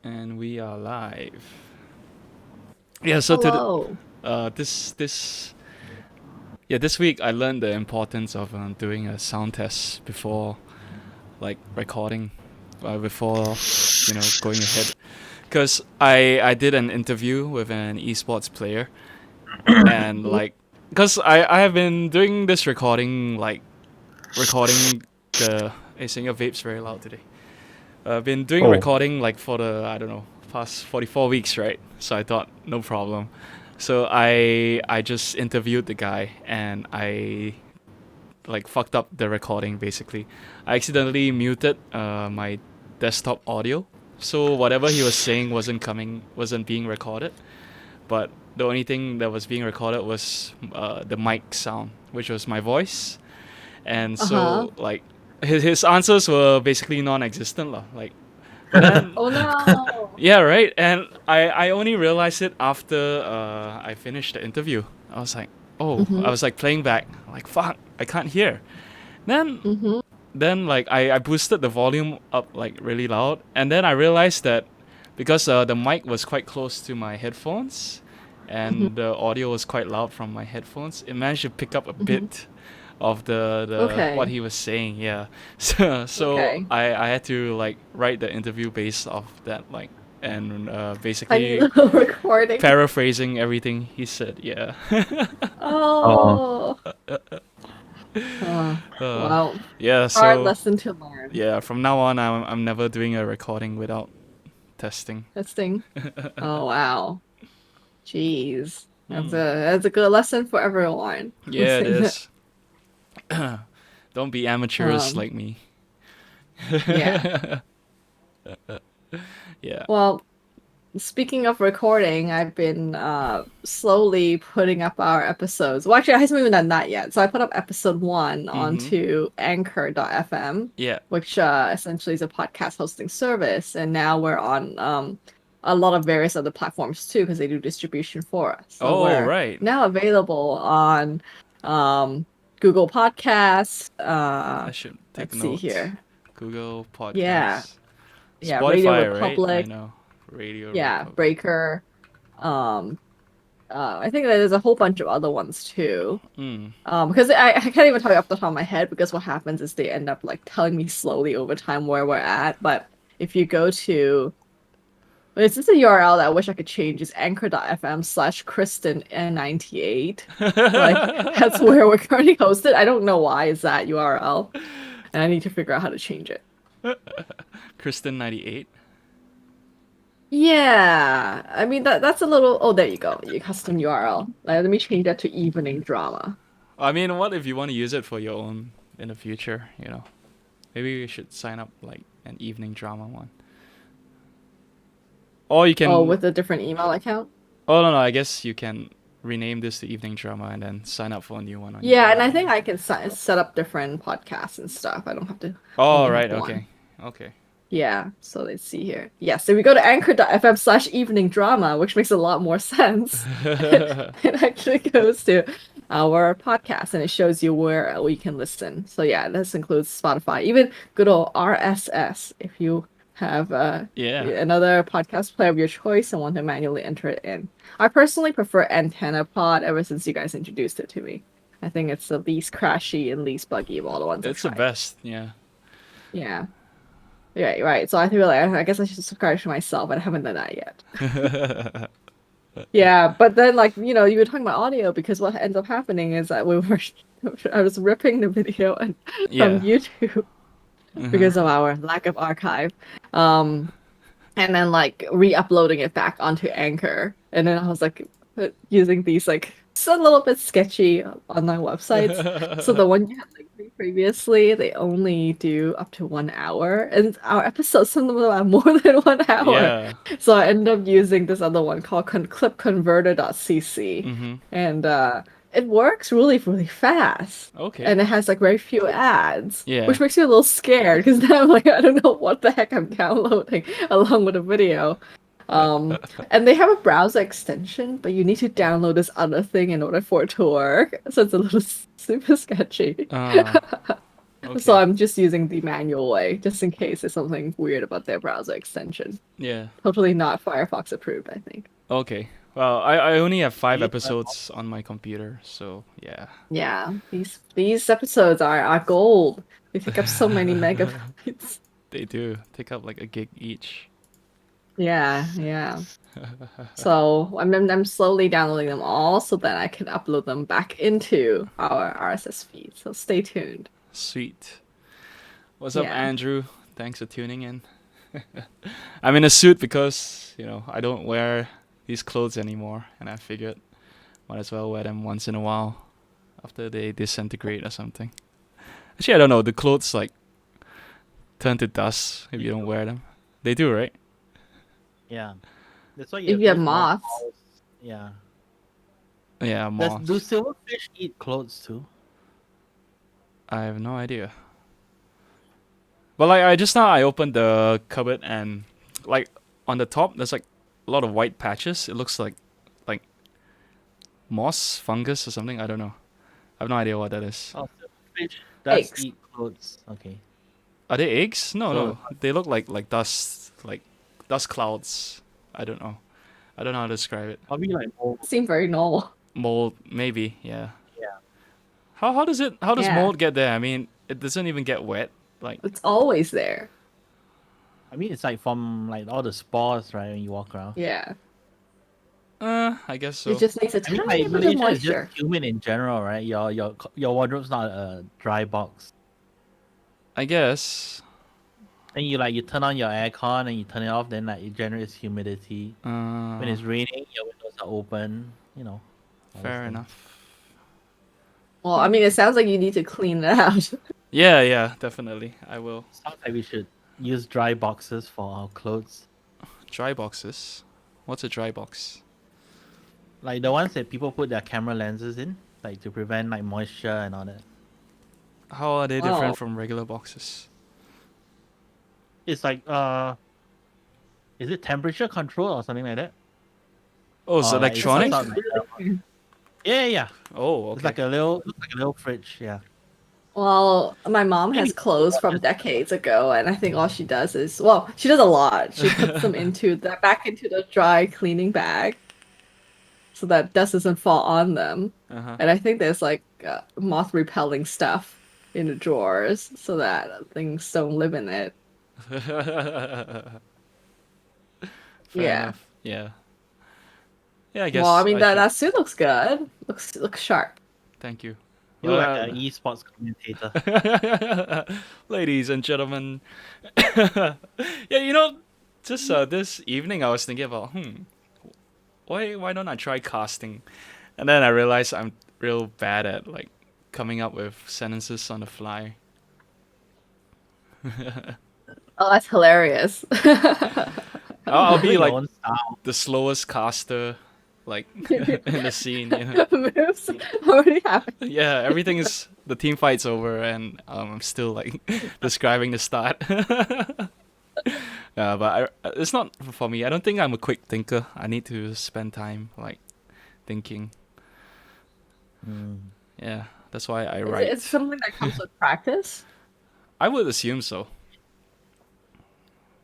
And we are live. Yeah, so Hello. this week I learned the importance of doing a sound test before like recording, before going ahead. Because I did an interview with an esports player, and Mhm. because I have been doing this recording the. Hey, saying your vape's very loud today. I've been doing Oh, recording like for the I don't know past 44 weeks, right? So I thought no problem. So I just interviewed the guy and I like fucked up the recording basically. I accidentally muted my desktop audio, so whatever he was saying wasn't being recorded. But the only thing that was being recorded was the mic sound, which was my voice. And Uh-huh. so like his answers were basically non-existent lah. Like, but then Oh no. yeah, right. And I only realized it after I finished the interview. I was like, oh, I Mhm. was like playing back, like fuck, I can't hear. Then Mhm. then like I boosted the volume up like really loud, and then I realized that because the mic was quite close to my headphones, Mhm. and the audio was quite loud from my headphones, it managed to pick up a Mhm. bit of the what Okay. he was saying. Yeah, so Okay. I had to like write the interview based off that like and Tiny basically little recording. paraphrasing everything he said. Yeah. oh, Oh. uh, Well, yeah. hard So lesson to learn. yeah, from now on I'm never doing a recording without testing. Testing. Oh wow. Jeez. That's a Hmm. that's a good lesson for everyone Yeah, it listening to is. Don't be amateurs um like me. yeah. Yeah. Well, speaking of recording, I've been slowly putting up our episodes. Well, actually, I haven't even done that yet. So I put up episode one Mm-hmm. onto Anchor.fm, Yeah. which essentially is a podcast hosting service. And now we're on a lot of various other platforms too, because they do distribution for us. So Oh, we're right. now available on um, Google Podcasts. I should take Let's see note. here. Google Yeah. Podcasts. Yeah. Radio Spotify, right? I Republic. know. Radio Yeah. Republic. Breaker. Um, I think that there's a whole bunch of other ones too. Mm. Because I can't even tell you off the top of my head because what happens is they end up like telling me slowly over time where we're at. But if you go to, well, it's just a URL that I wish I could change. It's anchor.fm/Kristen N98. Like that's where we're currently hosted. I don't know why is that URL, and I need to figure out how to change it. Kristen 98. Yeah, I mean that's a little. Oh, there you go. Your custom URL. Let me change that to evening drama. I mean, what if you want to use it for your own in the future, you know? Maybe you should sign up like an evening drama one. Or you Oh, can. with a different email account. Oh, no, no, I guess you can rename this to evening drama and then sign up for a new one on your Yeah, own. and I think I can set up different podcasts and stuff. I don't have to Oh, only have right. one. Okay. Okay. Yeah, so let's see here. Yeah, so we go to anchor.fm/evening drama, which makes a lot more sense. It actually goes to our podcast and it shows you where we can listen. So yeah, this includes Spotify, even good old RSS if you have Yeah. another podcast player of your choice and want to manually enter it in. I personally prefer Antenna Pod ever since you guys introduced it to me. I think it's the least crashy and least buggy of all the ones I've It's the tried. best. Yeah. Yeah. Right, right. So I feel like I guess I should subscribe to myself, but I haven't done that yet. Yeah, but then like you were talking about audio because what ends up happening is that we were I was ripping the video from Yeah. YouTube Uh-huh. because of our lack of archive. Um, and then like re-uploading it back onto Anchor. And then I was like using these like it's a little bit sketchy online websites. So the one you had linked me previously, they only do up to 1 hour, and our episodes some of them are more than 1 hour. Yeah. So I ended up using this other one called clipconverter.cc, Mm-hmm. and it works really, really fast. Okay. And it has like very few ads, Yeah. which makes me a little scared because now I'm like, I don't know what the heck I'm downloading along with the video. Um, and they have a browser extension, but you need to download this other thing in order for it to work. So it's a little super sketchy. Uh, Okay. So I'm just using the manual way, just in case there's something weird about their browser extension. Yeah. Totally not Firefox approved, I think. Okay. Well, I only have 5 Really? episodes on my computer, so yeah. Yeah, these episodes are gold. They take up so many megabytes. They do take up like a gig each. Yeah. So I'm slowly downloading them all so that I can upload them back into our RSS feed. So stay tuned. Sweet. What's up, Yeah. Andrew? Thanks for tuning in. I'm in a suit because, I don't wear these clothes anymore, and I figured might as well wear them once in a while after they disintegrate or something. Actually, I don't know. The clothes like turn to dust if you don't wear them. They do, right? Yeah. That's why If you have use more moths. towels. Yeah. Yeah, Do moths. silverfish eat clothes too? I have no idea. But like I just now I opened the cupboard and like on the top there's like a lot of white patches. It looks like moss, fungus or something. I don't know. I have no idea what that is. Oh, silverfish does Eggs. eat clothes. Okay. Are they eggs? No, So- no. They look like dust, like dust clouds. I don't know. I don't know how to describe it. Probably like mold. Seem very normal. Mold, maybe. Yeah. Yeah. How does it? How does Yeah. mold get there? I mean, it doesn't even get wet. Like, It's always there. I mean, it's like from like all the spores, right? When you walk around. Yeah. I guess so. It just needs a I mean, tiny like bit of Malaysia is moisture. just humid in general, right? Your wardrobe's not a dry box. I guess. And you turn on your aircon and you turn it off, then like it generates humidity. When it's raining, your windows are open. All those Fair things. enough. Well, I mean, it sounds like you need to clean it out. Yeah, definitely. I will. Sounds like we should use dry boxes for our clothes, Dry boxes. What's a dry box? like the ones that people put their camera lenses in, like to prevent like moisture and all that. How are they Oh. different from regular boxes? It's like is it temperature control or something like that? Oh, it's Or, like, electronic. some sort of- Yeah. Oh, It's okay. like looks like a little fridge. Yeah. Well, my mom has Maybe- clothes from decades ago, and I think all she does is, well, she does a lot. She puts them back into the dry cleaning bag, so that dust doesn't fall on them. Uh-huh. And I think there's like moth repelling stuff in the drawers, so that things don't live in it. Fair Yeah. enough. Yeah. Yeah, I guess. Well, I mean should- that suit looks good. Looks sharp. Thank you. You're like Well, an esports commentator. ladies and gentlemen. Yeah, just this evening I was thinking about, why don't I try casting? And then I realized I'm real bad at like coming up with sentences on the fly. Oh, that's hilarious. I'll be Your like own style. the slowest caster, like in the scene. Moves already happened. Yeah, everything is the team fight's over, and I'm still like describing the start. Yeah, but it's not for me. I don't think I'm a quick thinker. I need to spend time like thinking. Yeah, that's why I write. It's something that comes with practice. I would assume so.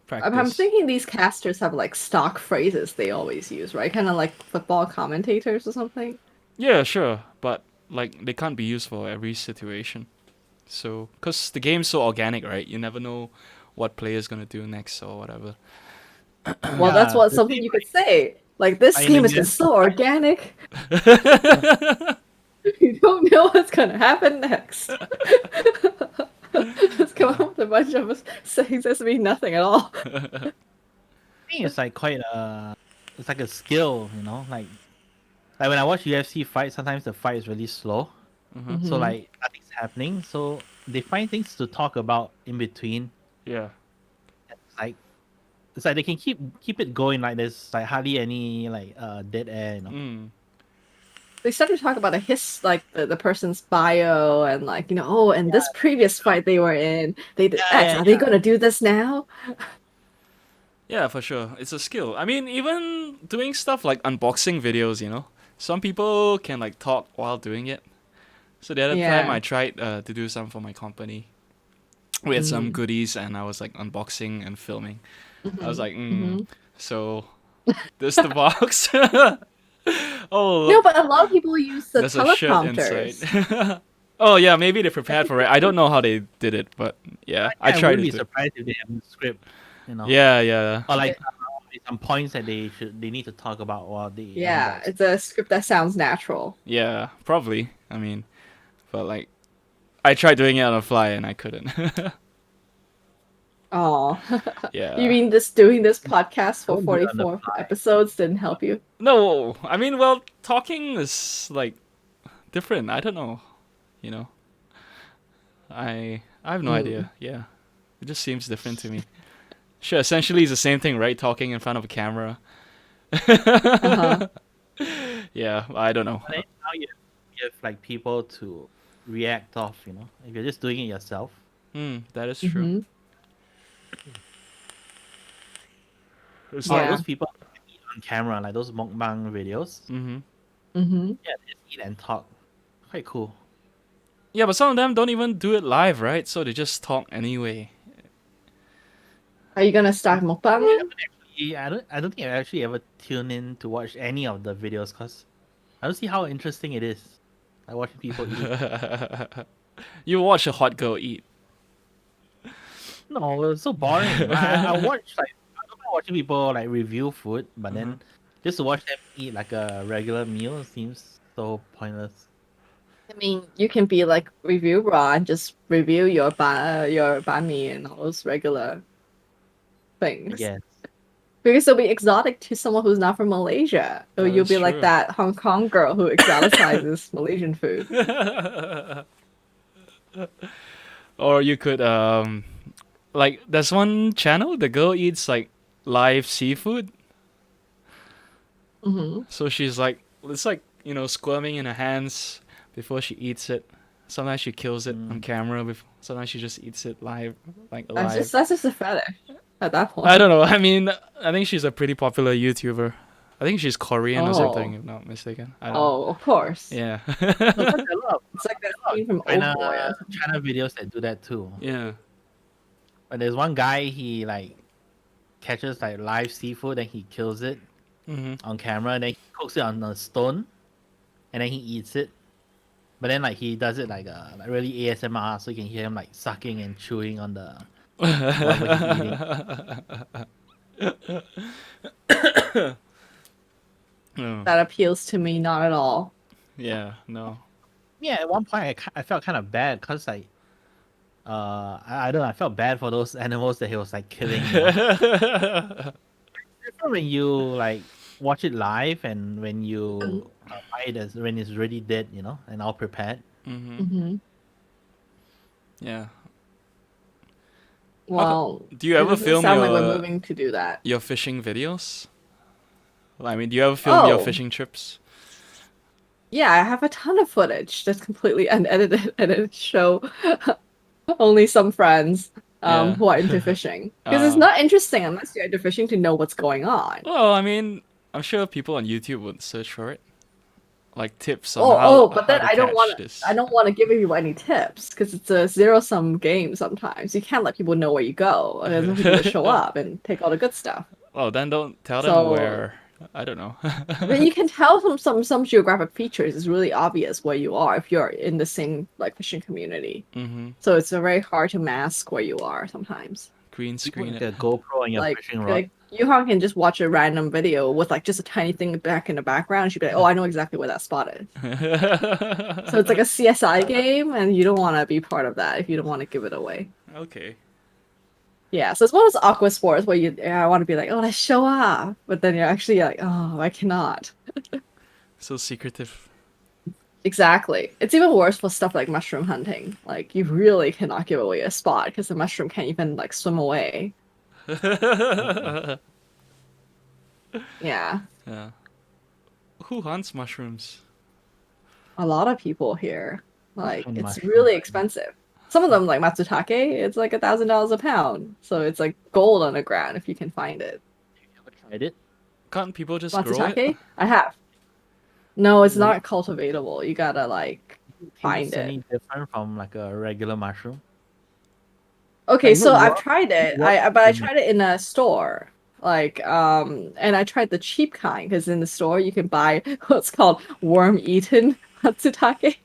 Practice. I'm thinking these casters have like stock phrases they always use, right? Kind of like football commentators or something. Yeah, sure, but like they can't be used for every situation. So, cause the game's so organic, right? You never know what player's gonna do next or whatever. Well, that's Yeah, what the something thing, you could say. Like this I game mean, has been yes. so organic. You don't know what's gonna happen next. Just come up with a bunch of sayings that mean nothing at all. I think it's like quite it's like a skill, like when I watch UFC fight, sometimes the fight is really slow, so Mhm. like nothing's happening, so they find things to talk about in between. Yeah. It's like they can keep it going, like there's like hardly any like dead air. They start to talk about the person's bio and like, oh, and this previous fight they were in, they did X. yeah, Are they yeah. gonna do this now? Yeah, for sure. It's a skill. I mean, even doing stuff like unboxing videos, some people can like talk while doing it. So the other time Yeah. I tried to do some for my company, We had some goodies, and I was like unboxing and filming. I was like, so this the box. Oh, No, look, but a lot of people use the there's a shirt inside. teleprompters. Oh yeah, maybe they prepared for it. I don't know how they did it, but yeah, I I tried wouldn't to be do it. surprised if they have a script, you know. Yeah, yeah, Or like some points that they need to talk about while they Yeah, unbox. it's a script that sounds natural. yeah, probably. I mean, but like, I tried doing it on the fly and I couldn't. Oh, Yeah. you mean this doing this podcast for Don't do it on the 44 episodes didn't help you? No, I mean, well, talking is like different. I don't know. You know, I have no idea. Yeah, it just seems different to me. Sure, essentially it's the same thing, right? Talking in front of a camera. Uh-huh. Yeah, I don't know. But then now you give like people to react off, you know. If you're just doing it yourself. That is true. Mm-hmm. It's Or like, Yeah. those people that eat on camera, like those mukbang videos. mm-hmm. Mm-hmm. Yeah, they just eat and talk. Quite cool. Yeah, but some of them don't even do it live, right? So they just talk anyway. Are you gonna start mukbanging? I don't think I actually ever tune in to watch any of the videos because I don't see how interesting it is. Like watching people eat. You watch a hot girl eat. No, it's so boring. I watch like I don't mind watching people like review food, but then just to watch them eat like a regular meal seems so pointless. I mean, you can be like review raw and just review your banh mi and all those regular I things. guess. Because it'll be exotic to someone who's not from Malaysia. Or That you'll is be like true. that Hong Kong girl who exoticizes Malaysian food. Or you could like there's one channel the girl eats like live seafood. Mm-hmm. So she's like it's like, you know, squirming in her hands before she eats it. Sometimes she kills it on camera sometimes she just eats it live, like alive. That's just a fetish at that point. I don't know. I mean, I think she's a pretty popular YouTuber. I think she's Korean or something, Oh. if not mistaken. I don't know. Oh, of course. Yeah. No, there's a lot of It's like that a lot scene from of Old Boy. Or something. China videos that do that too. Yeah. But there's one guy he like catches like live seafood and he kills it on camera and then he cooks it on a stone and then he eats it. But then like he does it like really ASMR so you can hear him like sucking and chewing on the whatever he's eating. No. That appeals to me not at all. Yeah, no. Yeah, at one point I felt kind of bad because like I don't know, I felt bad for those animals that he was like killing. You know? Different when you like watch it live and when you buy it as when it's already dead, you know, and all prepared. Mm-hmm. Yeah. Well, Do you it ever doesn't film sound like we're your moving to do that. fishing videos? I mean, do you ever film your Oh. fishing trips? Yeah, I have a ton of footage that's completely unedited and it show only some friends Yeah. who are into fishing. Because it's not interesting unless you're into fishing to know what's going on. Well, I mean, I'm sure people on YouTube would search for it, like tips on But how then to I don't catch want this. I don't want to give you any tips because it's a zero-sum game sometimes. You can't let people know where you go, and then people will show up and take all the good stuff. Well, then don't tell them So- where. I don't know. But you can tell from some geographic features. It's really obvious where you are if you're in the same like fishing community. Mm-hmm. So it's very hard to mask where you are sometimes. Green You screen put it. a GoPro on your Like fishing rod. like Yuhan can just watch a random video with like just a tiny thing back in the background. And she'd be like, "Oh, I know exactly where that spot is." So it's like a CSI game, and you don't want to be part of that if you don't want to give it away. Okay. Yeah, so it's one of those awkward sports where I want to be like, "Oh, let's show off," but then you're actually like, "Oh, I cannot." So secretive. Exactly. It's even worse for stuff like mushroom hunting. Like you really cannot give away a spot because the mushroom can't even like swim away. Yeah, Yeah. Who hunts mushrooms? a lot of people here. Like Mushroom, it's mushroom. really expensive. Some of them, like matsutake, it's like $1,000 a pound. So it's like gold on the ground if you can find it. Have you ever tried it? Can't people just grow Matsutake? it? I have. No, it's Really? not cultivatable. You gotta like Think find it's it. any different from like a regular mushroom? Okay, Like no so I've worm, tried it. worm But I in it. tried it in a store. And I tried the cheap kind because in the store you can buy what's called worm-eaten matsutake.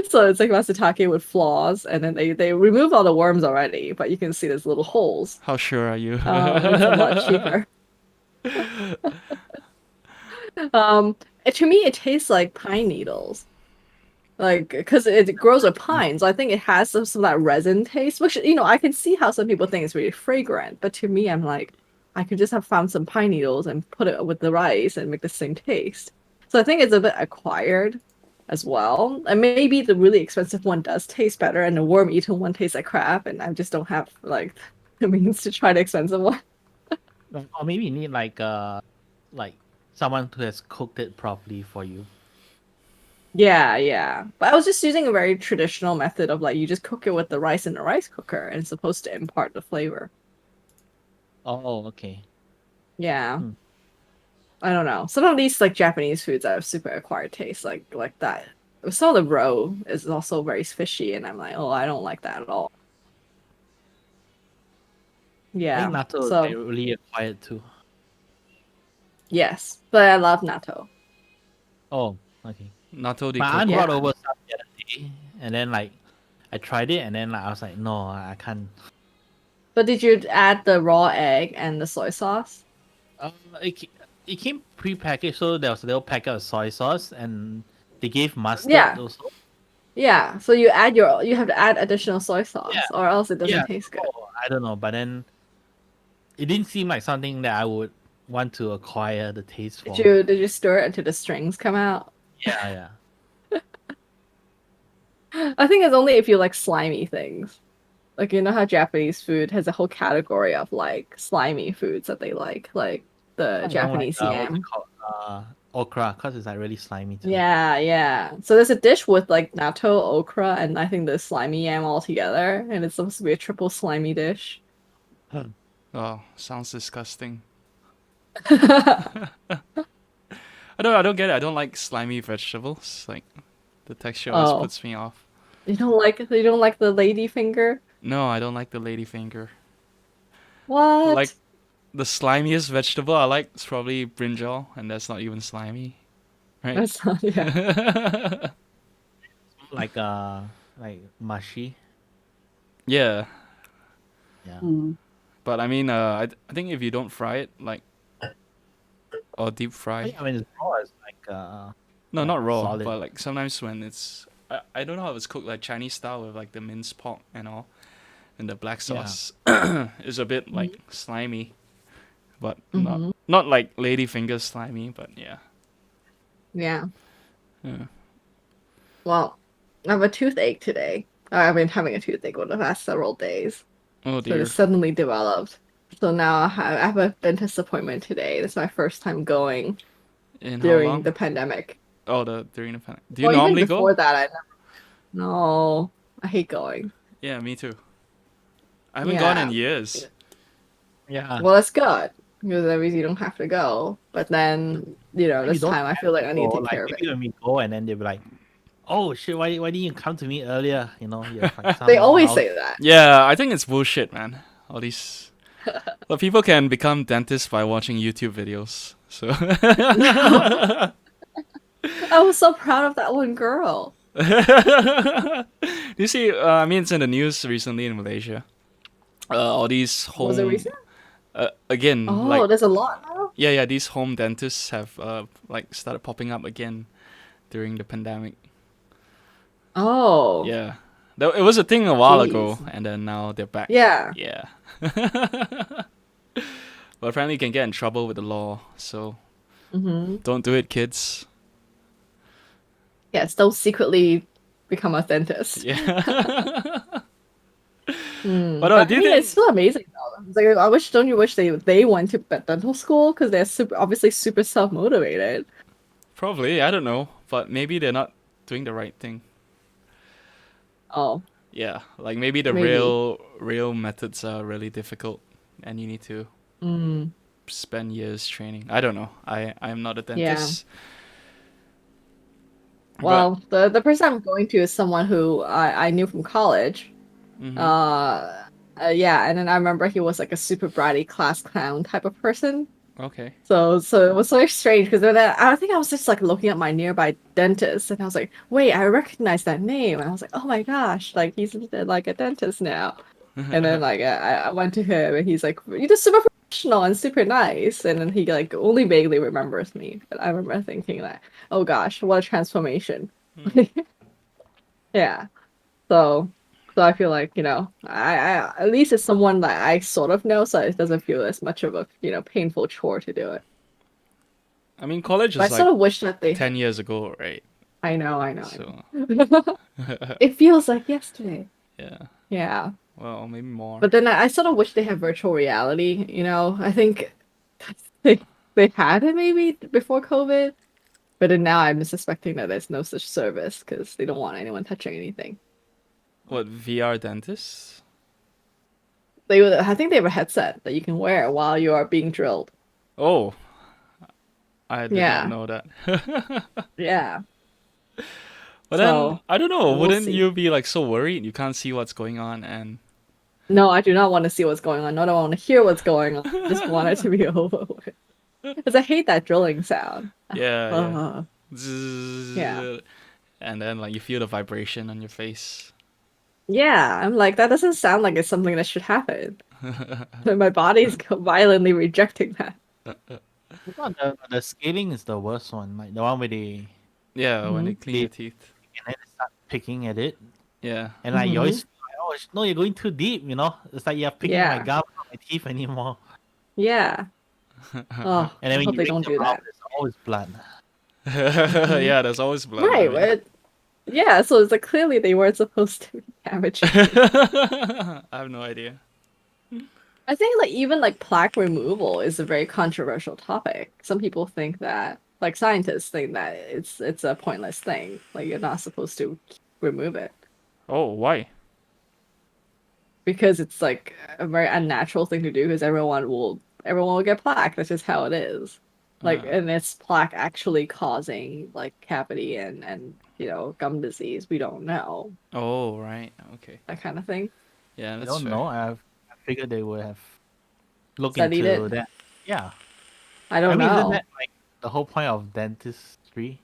So it's like matsutake with flaws, and then they remove all the worms already, but you can see there's little holes. How sure are you? It's a lot cheaper. To me, it tastes like pine needles. Like, because it grows with pines, I think it has some of that resin taste, which, I can see how some people think it's really fragrant, but to me, I'm like, I could just have found some pine needles and put it with the rice and make the same taste. So I think it's a bit acquired as well. And maybe the really expensive one does taste better and the worm-eaten one tastes like crap, and I just don't have like the means to try the expensive one. Or maybe you need like someone who has cooked it properly for you. Yeah, yeah. But I was just using a very traditional method of like you just cook it with the rice in the rice cooker and it's supposed to impart the flavor. Oh, okay. Yeah. Hmm. I don't know. Some of these like Japanese foods have super acquired taste, like that. Some of the roe is also very fishy, and I'm like, oh, I don't like that at all. I think Yeah. natto is like So really acquired too. yes, but I love natto. Oh, okay. Natto de My aunt coco. brought Yeah. over some the other day, and then like I tried it, and then like I was like, no, I can't. But did you add the raw egg and the soy sauce? Um, it, ca- it came pre-packaged, so there was a little packet of soy sauce, and they gave mustard Yeah. also. Yeah. So you have to add additional soy Yeah, sauce, or else it doesn't yeah. taste good. So I don't know, but then it didn't seem like something that I would want to acquire the taste Did for. you stir it until the strings come out? Yeah, yeah. I think it's only if you like slimy things. Like you know how Japanese food has a whole category of like slimy foods that they like the I don't like Japanese what's it yam. called? Okra, cause it's like really slimy too. Yeah, yeah. So there's a dish with like natto, okra, and I think the slimy yam all together, and it's supposed to be a triple slimy dish. Oh, sounds disgusting. You I don't get it. I don't like slimy vegetables. Like the texture always Oh, puts me off. you don't like the lady finger? No, I don't like the ladyfinger. Like What? the slimiest vegetable I like is probably brinjal, and that's not even slimy, right? That's not, yeah. Like like mushy. Yeah, Yeah. Mm. but I mean, I think if you don't fry it, like or deep Oh, fry, yeah, I mean, it's raw. It's no, like not raw, solid. but like sometimes when I don't know how it's cooked like Chinese style with like the minced pork and all, and the black Yeah. sauce is a bit like slimy, but not Mm-hmm. not like ladyfinger slimy, but yeah. Yeah. Yeah. Well, I have a toothache today. I've been having a toothache over the past several days. Oh So it dear. suddenly developed. So now I have a dentist appointment today. This is my first time going In how during long? the pandemic. Oh, the during the pandemic. Do you Well, even normally go? before that, I never. No, I hate going. Yeah, me too. I haven't gone in Yeah. years. Yeah. Well, that's good because that means you don't have to go. But then, Like, you this don't time I have feel like to I go. need to take Like care of it. maybe when we go, and then they'll be like, "Oh shit, why didn't you come to me earlier?" You know, you have like They some always mild. say that. Yeah, I think it's bullshit, man. All these. But people can become dentists by watching YouTube videos. So. No, I was so proud of that one girl. You see, I mean, it's in the news recently in Malaysia. All these Was it home, recent? again, Oh, like, there's a lot now. yeah, these home dentists have like started popping up again during the pandemic. Oh, Yeah, it was a thing a while ago, jeez. and then now they're back. Yeah. Yeah. But apparently, you can get in trouble with the law, so Mm-hmm. don't do it, kids. Yes, don't secretly become a dentist. Yeah. But But do I you mean, it's think? still amazing though. It's like, don't you wish they went to dental school because they're obviously super self motivated. Probably, I don't know, but maybe they're not doing the right thing. Oh, Yeah, like maybe the maybe. real methods are really difficult, and you need to Mm, spend years training. I don't know. I'm not a yeah. dentist, but Well, the person I'm going to is someone who I knew from college. mhm. Uh, Yeah, and then I remember he was like a super bratty class clown type of person. Okay. So it was so strange because then I think I was just like looking at my nearby dentist and I was like, wait, I recognize that name. And I was like, oh my gosh, like he's like a dentist now. And then like I went to him and he's like, you're just super professional and super nice. And then he like only vaguely remembers me. But I remember thinking that, oh gosh, what a transformation. Yeah. So so I feel like, I at least it's someone that I sort of know, so it doesn't feel as much of a, painful chore to do it. I mean, college But I is like sort of wish that they 10 years ago, right? I So, know. It feels like yesterday. yeah. Yeah. Well, maybe more. But then I sort of wish they had virtual reality, I think they they had it maybe before COVID, but then now I'm suspecting that there's no such service because they don't want anyone touching anything. What, VR dentists? I think they have a headset that you can wear while you are being drilled. Oh, I did not Yeah. know that. Yeah. But then, So I don't know, we'll wouldn't see. you be like so worried you can't see what's going on and No, I do not want to see what's going on. No, I don't want to hear what's going on. I just want it to be over with. Because I hate that drilling sound. yeah, yeah. Uh, yeah. Zzz, and then like you feel the vibration on your face. Yeah, I'm like, that doesn't sound like it's something that should happen. But my body's violently rejecting that. I thought the scaling is the worst one, like the one where Yeah, when Hmm they clean they your teeth. and then they start picking at it, Yeah. and like you hmm always feel like, oh no, you're going too deep, It's like you're picking my Yeah. gum from my teeth anymore. Yeah. Oh, And I then when hope you they make don't the do mouth, that. there's always blood. Hmm Yeah, there's always blood. I Right, mean, but yeah, so it's like clearly they weren't supposed to be damaging me. I have no idea. I think like even like plaque removal is a very controversial topic. Some people think that like scientists think that it's a pointless thing. Like you're not supposed to remove it Oh, why? because it's like a very unnatural thing to do because everyone will get plaque. That's just how it is. Like Uh, and it's plaque actually causing like cavity and gum disease. We don't know oh, right. Okay. that kind of thing. Yeah, I that's don't fair. know. I figured they would have looked Studied it. into that. Yeah, I I don't mean, isn't know. that like the whole point of dentistry?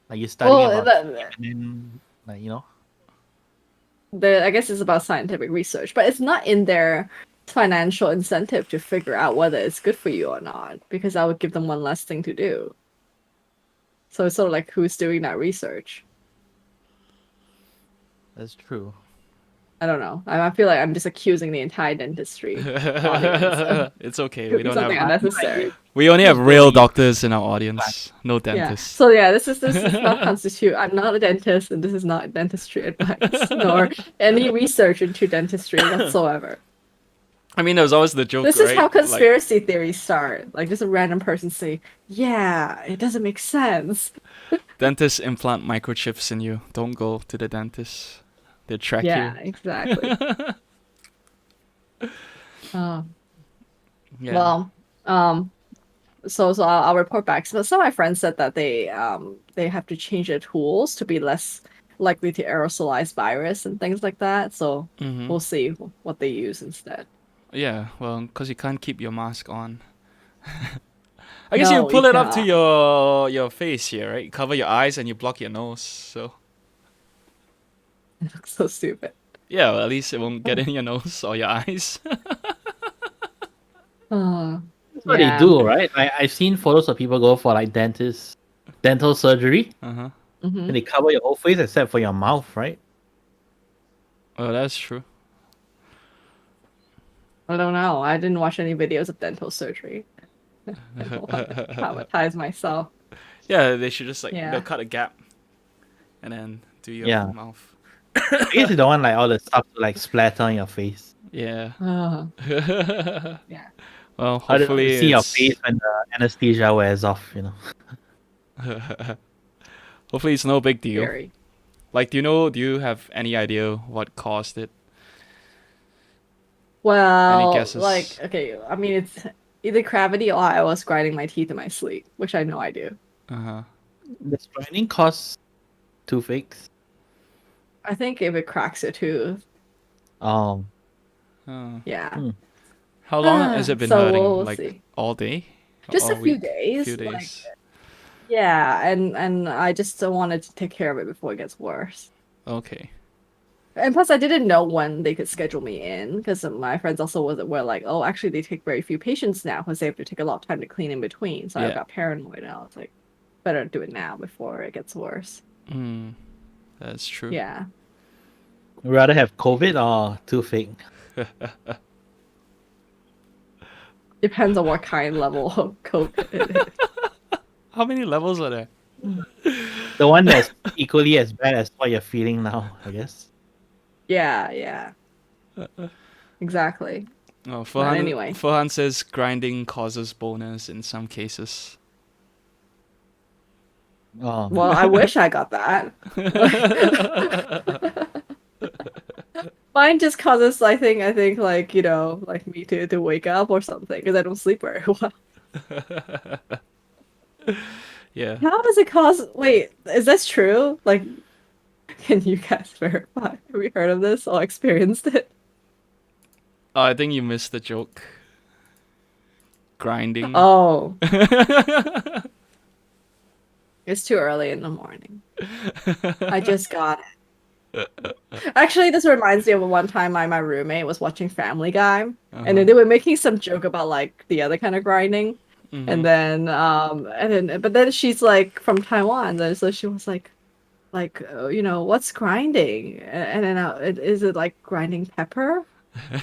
Like you're studying Well, about teeth and then like I guess it's about scientific research, but it's not in their financial incentive to figure out whether it's good for you or not, because that would give them one less thing to do. So it's sort of like who's doing that research. that's true. I don't know. I feel like I'm just accusing the entire dentistry audience of It's okay. We doing don't something have. I feel like unnecessary. We only have who's real going doctors in our black? audience, no Yeah. dentists. So yeah, this is not constitute. I'm not a dentist, and this is not dentistry advice, nor any research into dentistry whatsoever. I mean, there's always the joke, This is right? how Like, conspiracy theories start. Like just a random person say, "Yeah, it doesn't make sense." dentists implant microchips in you. Don't go to the dentist. They track you. Yeah, exactly. Uh, Yeah. well, so I'll report back. So some of my friends said that they have to change their tools to be less likely to aerosolize virus and things like that. So Mm-hmm. we'll see what they use instead. Yeah, well, because you can't keep your mask on. I guess you No, you pull it up to cannot. your face here, right? You cover your eyes and you block your nose. So It looks so stupid. yeah, well, at least it won't get in your nose or your eyes. Uh, That's what they yeah. do, right? I've seen photos of people go for like dental surgery, Uh-huh. hmm and they cover your whole face except for your mouth, right? Oh, that's true. I don't know. I didn't watch any videos of dental surgery. I don't want to traumatize myself. Yeah, they should just like they'll Yeah. cut a gap and then do your Yeah. mouth. I guess you don't want like all the stuff to like splatter on your face. Yeah. Yeah. Well, I don't want to hopefully see your it's face when the anesthesia wears off. hopefully it's no big deal. Scary. Like, do you have any idea what caused it? Any Well, like, guesses? okay, I mean, it's either gravity or I was grinding my teeth in my sleep, which I know I do. Uh-huh. Does grinding cause toothaches? I think if it cracks your tooth, Um, Yeah. How long has it been So hurting? we'll Like see. all day? Just a All few week? days. Few Like, days. yeah, and I just wanted to take care of it before it gets worse. Okay. And plus, I didn't know when they could schedule me in because my friends also were like, oh, actually, they take very few patients now because they have to take a lot of time to clean in between. So I Yeah. got paranoid. I was like, better do it now before it gets worse. That's true. Yeah. Rather have COVID or toothache? Depends on what kind level of COVID it is. How many levels are there? The one that's equally as bad as what you're feeling now, I guess. Yeah. Exactly. Oh, But anyway. Farhan says grinding causes bonus in some cases. Oh, Well, I wish I got that. Mine just causes, I think, like, like me to wake up or something because I don't sleep very well. Yeah. How does it cause? Wait, is this true? Like, can you guys verify? Have we heard of this or experienced it? Oh, I think you missed the joke. Grinding. Oh, it's too early in the morning. I just got it. Actually, this reminds me of one time my roommate was watching Family Guy, and then they were making some joke about like the other kind of grinding, and then but then she's like from Taiwan, and so she was like what's grinding? And then is it like grinding pepper?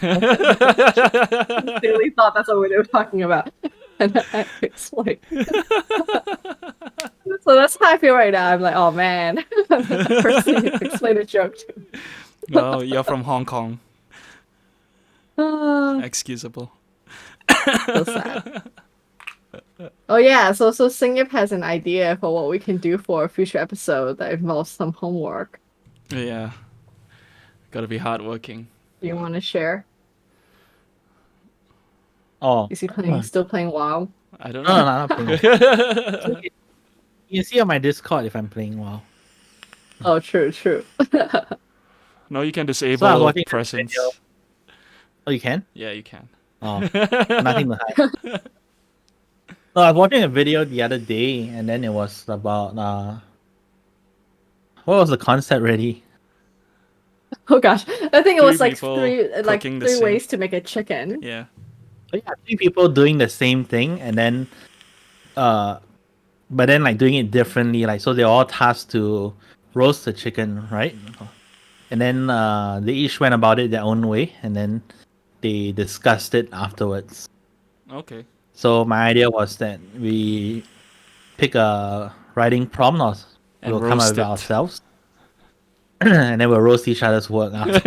Really thought that's what they were talking about, and I had to explain. So that's how I feel right now. I'm like, oh man, I'm the person you explain a joke to. Oh, you're from Hong Kong. Ah, Excusable. so sad. Oh yeah, so Singip has an idea for what we can do for a future episode that involves some homework. Yeah. Gotta be hardworking. Do you want to share? oh. Is he No, still playing WoW? I don't no, know. I'm not playing. You can see on my Discord if I'm playing WoW. Oh, true. No, you can So I was disable watching this video. presence. Oh, you can? Yeah, you can. Oh, nothing to hide. No, I was watching a video the other day, and then it was about what was the concept really? Oh gosh, I think it was like people three cooking the same. ways to make a chicken. Yeah. So yeah, 3 people doing the same thing, and then but then like doing it differently. Like so, they're all tasked to roast the chicken, right? And then they each went about it their own way, and then they discussed it afterwards. Okay. So my idea was that we pick a writing prompt, or And we'll come up roast with it. it ourselves, and then we'll roast each other's work after.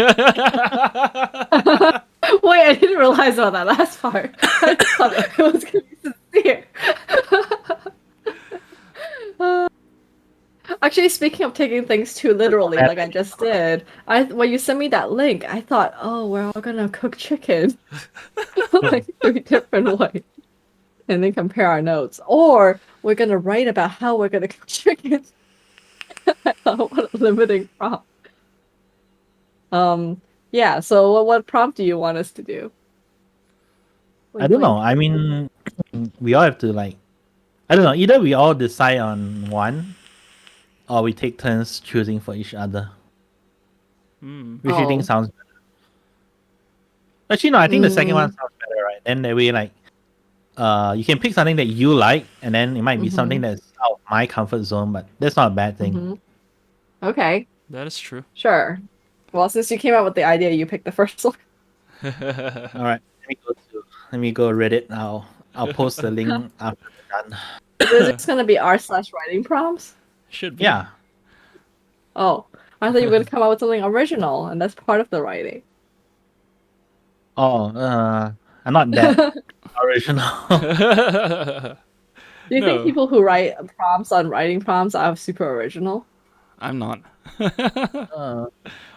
Wait, I didn't realize about that last part. I thought it was gonna be sincere. Actually, speaking of taking things too literally, like I just did, when you sent me that link, I thought, oh, we're all gonna cook chicken, like 3 different ways, and then compare our notes, or we're gonna write about how we're gonna cook chicken. I thought, what a limiting prompt. Yeah. So, what prompt do you want us to do? I don't know. I mean, we all have to like, I don't know. Either we all decide on one, or we take turns choosing for each other. Which you think Oh. sounds better? Actually, no. I think the second one sounds better, right? Then that way, like, you can pick something that you like, and then it might be something that's out of my comfort zone, but that's not a bad thing. Okay. That is true. Sure. Well, since you came up with the idea, you picked the first one. All right. Let me go Reddit. I'll post the link after we're done. Is it just gonna be r/writing prompts? Should be. Yeah. Oh, I thought you were gonna come up with something original, and that's part of the writing. Oh, I'm not that original. Do you think people who write prompts on writing prompts are super original? I'm not. uh,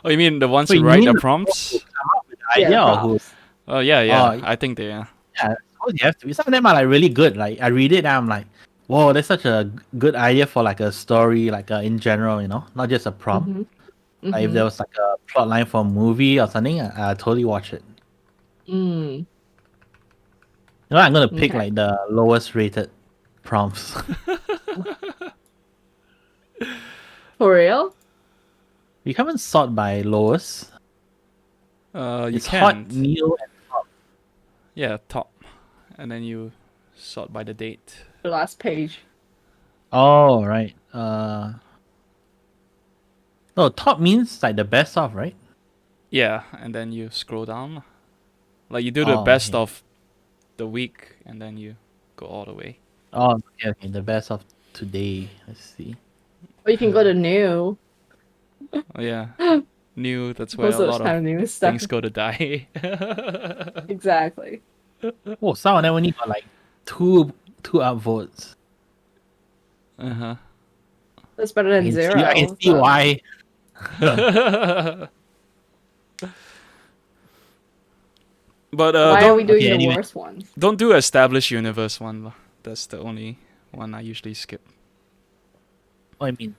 Oh, you mean the ones wait, who you write mean the the prompts? people who come up with the Yeah, idea, the or who? prompts. Oh, yeah. Oh, I think they are. yeah. Oh, you have to. Some of them are like really good. Like I read it, and I'm like, whoa, that's such a good idea for like a story, like in general, not just a prompt. Like if there was like a plot line for a movie or something, I totally watch it. Mm, You know, I'm gonna pick okay. like the lowest rated prompts. For real? You can't sort by lowest. You It's hot, can't. new, and Yeah, top, and then you sort by the date. The last page. oh right. No, top means like the best of, right? Yeah, and then you scroll down. Like you do the Oh, best okay. of the week, and then you go all the way. Oh, okay, okay. The best of today. Let's see. Or you can go to new. Oh, yeah, new. That's where Most a of the lot of time, new stuff. things go to die. Exactly. Oh, some of them only got like two upvotes. Uh That's better I than can see. I can zero. see So why. huh. But why are we don't doing Okay. the Anyway, worst ones? don't do established universe one. Lah. That's the only one I usually skip. what I mean.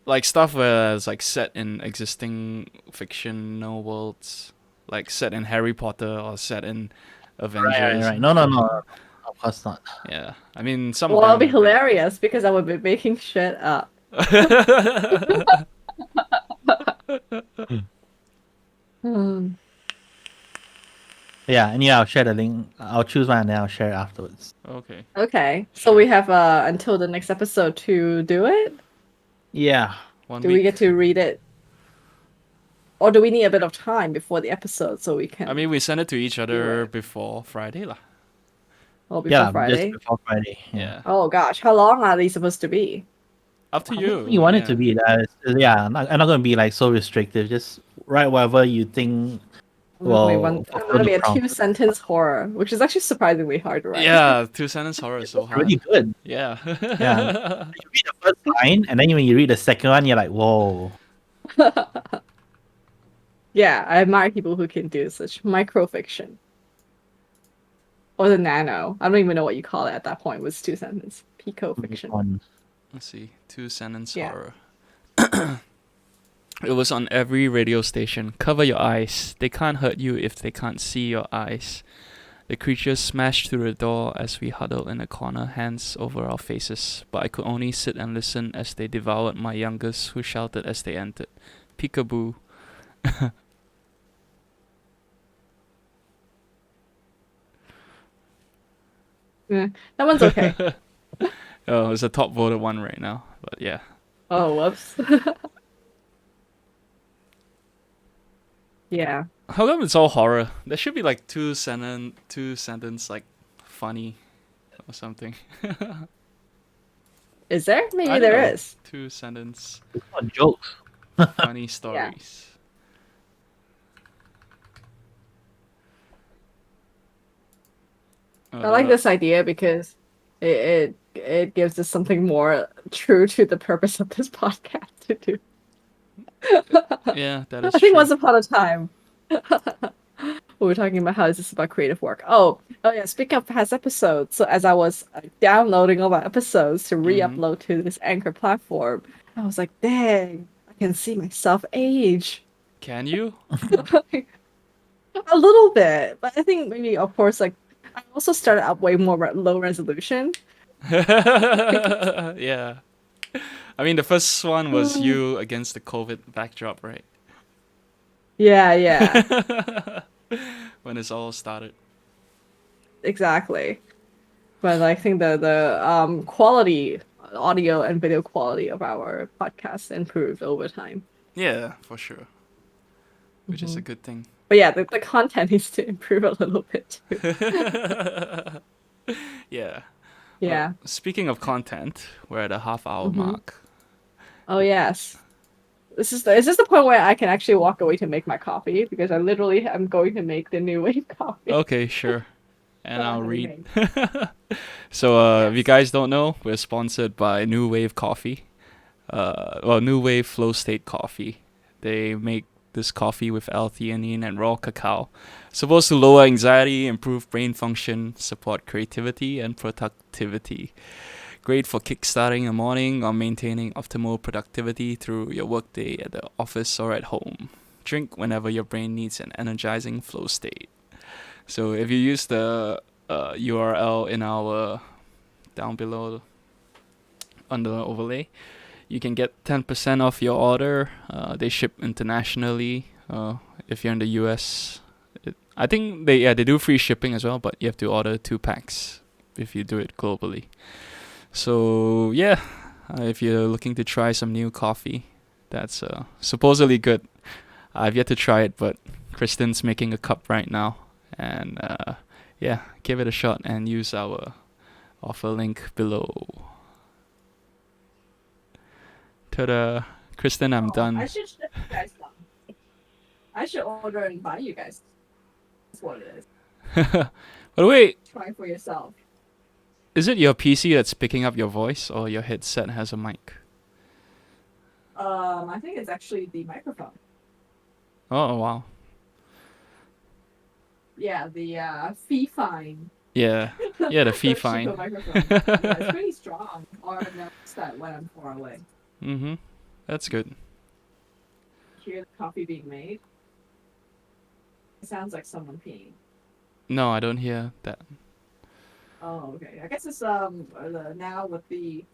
Like stuff where it's like set in existing fictional worlds, like set in Harry Potter or set in Avengers. Right. No, no, no. Of course not. Yeah, I mean some of Well, it'll them be are good. hilarious because I would be making shit up. Hmm. Yeah, and yeah, I'll share the link. I'll choose one and then I'll share it afterwards. Okay. Okay, so Sure. we have until the next episode to do it. Yeah. 1 Do we week. get to read it, or do we need a bit of time before the episode so we can? I mean, we send it to each other it. before Friday, lah. Oh, before Yeah, just Friday. before Friday. Yeah. Yeah. Oh gosh, how long are these supposed to be? Up to However you. you want it Yeah. to be. Yeah, I'm not going to be like so restrictive. Just write whatever you think I'm gonna be will I'm fulfill gonna the be a prompt. two-sentence horror, which is actually surprisingly hard to write. Yeah, 2 sentence horror is so It's really hard. good. Yeah. Yeah. You read the first line, and then when you read the second one, you're like, whoa. Yeah, I admire people who can do such microfiction. Or the nano. I don't even know what you call it at that point. It was two-sentence. Pico fiction. On. Let's see. 2 sentence Yeah. horror. It was on every radio station. Cover your eyes. They can't hurt you if they can't see your eyes. The creatures smashed through the door as we huddled in a corner, hands over our faces. But I could only sit and listen as they devoured my youngest, who shouted as they entered, "Peekaboo." Yeah, that one's okay. Oh, it's a top voted one right now. But yeah. Oh, whoops. Yeah. How come it's all horror? There should be like two sentence like funny or something. Is there? I Maybe don't there know. is. 2 sentence On jokes. funny stories. I like this idea because it gives us something more true to the purpose of this podcast to do. Yeah, that is I think true. once upon a time we were talking about how is this about creative work. Oh yeah, speaking of past episodes, so as I was downloading all my episodes to re-upload to this Anchor platform, I was like, dang, I can see myself age. Can you? A little bit, but I think maybe, of course, like I also started up way more low resolution. Yeah. I mean, the first one was you against the COVID backdrop, right? Yeah, When it's all started. exactly. But I think the quality, audio and video quality of our podcast improved over time. Yeah, for sure. Which is a good thing. But yeah, the content needs to improve a little bit too. Yeah. Yeah. Speaking of content, we're at a half-hour mark. Oh yes. Is this the point where I can actually walk away to make my coffee? Because I literally am going to make the new wave coffee. Okay, sure. And Go I'll ahead, read. Elaine. So, if you guys don't know, we're sponsored by New Wave Coffee. New Wave Flow State Coffee. They make this coffee with L-theanine and raw cacao. Supposed to lower anxiety, improve brain function, support creativity and productivity. Great for kickstarting the morning or maintaining optimal productivity through your workday at the office or at home. Drink whenever your brain needs an energizing flow state. So if you use the URL in our down below on the overlay, you can get 10% off your order. They ship internationally. If you're in the US, I think they do free shipping as well, but you have to order 2 packs if you do it globally. So yeah, if you're looking to try some new coffee, that's supposedly good. I've yet to try it, but Kristen's making a cup right now, and yeah, give it a shot and use our offer link below. Ta-da! Kristen, I'm done. I should ship you guys some. I should order and buy you guys. That's what it is. But wait, Try for yourself. is it your PC that's picking up your voice, or your headset has a mic? I think it's actually the microphone. Oh wow. Yeah, the fee fine. Yeah, the fee Cheaper fine. microphone. Yeah, it's pretty strong. Or notice that when I'm far away. That's good. Hear the coffee being made. It sounds like someone peeing. No, I don't hear that. Oh, okay. I guess it's now with the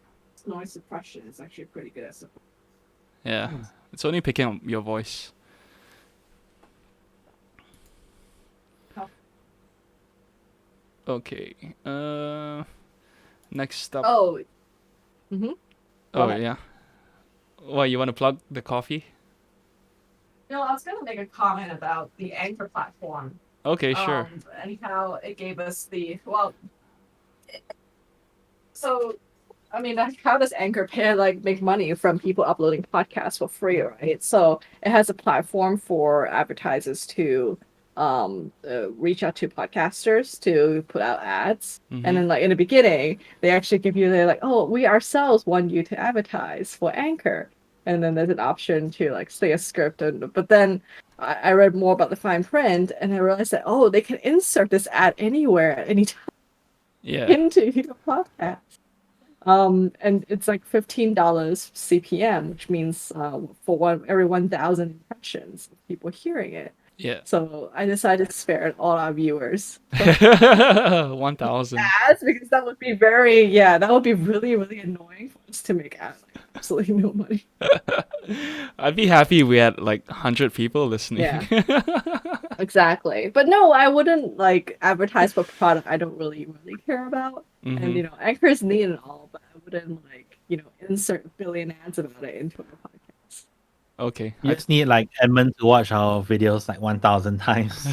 noise suppression, it's actually pretty good at support. Yeah, it's only picking up your voice. Okay. Next up. Oh. Mm-hmm. Oh What? yeah. What, you want to plug the coffee? I was gonna make a comment about the Anchor platform. Okay, sure. Anyhow, it gave us so I mean, how does Anchor make money from people uploading podcasts for free, right? So it has a platform for advertisers to reach out to podcasters to put out ads. And then in the beginning, they actually they're like, oh, we ourselves want you to advertise for Anchor. And then there's an option to say a script, but then I read more about the fine print and I realized that they can insert this ad anywhere at any time into your podcast. And it's like $15 CPM, which means for every 1,000 impressions of people hearing it. Yeah. So I decided to spare all our viewers 1,000. ads because that would be that would be really, really annoying for us to make ads. Absolutely no money. I'd be happy we had 100 people listening. Yeah. Exactly. But no, I wouldn't advertise for a product I don't really care about. And Anchor is neat and all, but I wouldn't insert a billion ads about it into a podcast. Okay. You just need Edmund to watch our videos 1,000 times. So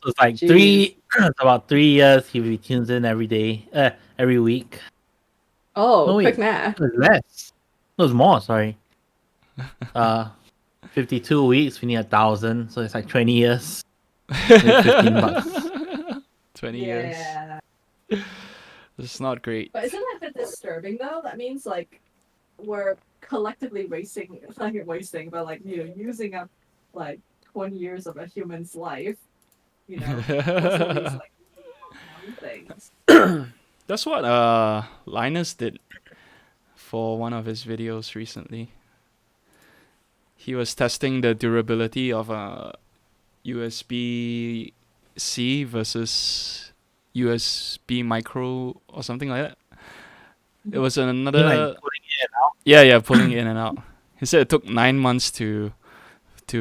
it's it's about 3 years he tunes in every day, every week. Oh, quick math. It was less. It was more, sorry. 52 weeks, we need 1,000, so it's 20 years. $15. 20 years. This is not great. But isn't that a bit disturbing though? That means we're collectively wasting, but using up 20 years of a human's life. Things. That's what Linus did for one of his videos recently. He was testing the durability of a USB-C versus USB micro or something like that. It was another pulling in and out? Yeah, pulling in and out. He said it took 9 months to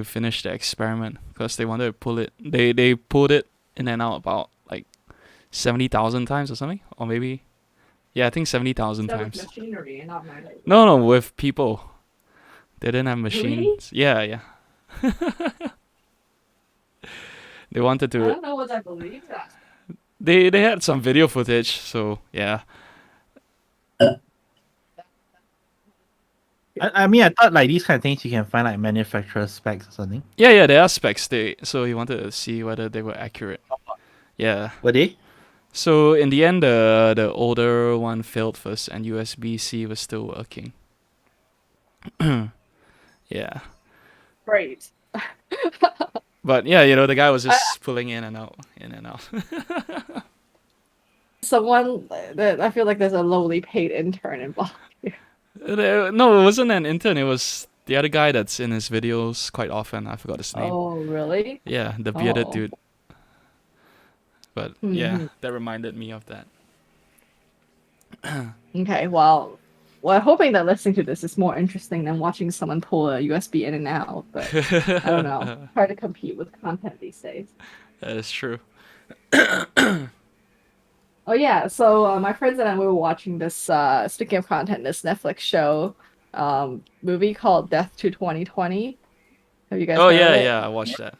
finish the experiment because they wanted to pull it. They pulled it in and out about 70,000 times or something, or maybe, I think 70,000 times. With machinery and not manually. No, with people. They didn't have machines. Really? Yeah. They wanted to. I don't know what I believe that. They had some video footage, so yeah. I mean, I thought these kind of things you can find manufacturer specs or something. Yeah, there are specs. So he wanted to see whether they were accurate. Yeah. Were they? So in the end, the older one failed first, and USB-C was still working. Yeah. Great. But yeah, the guy was just pulling in and out. Someone that I feel like there's a lowly paid intern involved. No, it wasn't an intern. It was the other guy that's in his videos quite often. I forgot his name. Oh, really? Yeah, the bearded Oh. dude. But yeah, Mhm. that reminded me of that. Okay, well, hoping that listening to this is more interesting than watching someone pull a USB in and out, but I don't know. Hard to compete with content these days. That is true. Oh yeah, so my friends and I we were watching this speaking of content, this Netflix show movie called Death to 2020. Have you guys Oh heard of yeah, it? yeah, I watched that.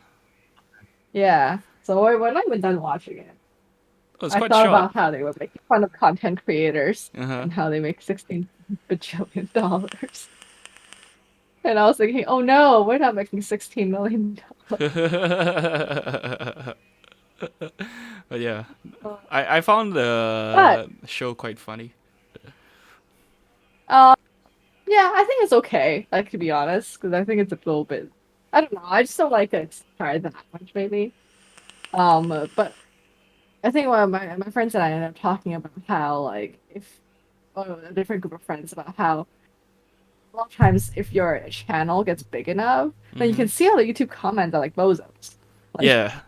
Yeah. So we're not even done watching it. Oh, it's I quite thought short. about how they were making fun of content creators Uh and how they make 16 bajillion dollars. And I was thinking, oh no, we're not making 16 million huh. But yeah, dollars. I found But the show quite funny. um yeah, I think it's okay, like to be honest, because I think it's a little bit I don't know, I just don't like it tired that much maybe. But I think one of my friends and I ended up talking about how like if a different group of friends about how a lot of times if your channel gets big enough, then you Hmm. can see how the YouTube comments are like bozos. Like Yeah.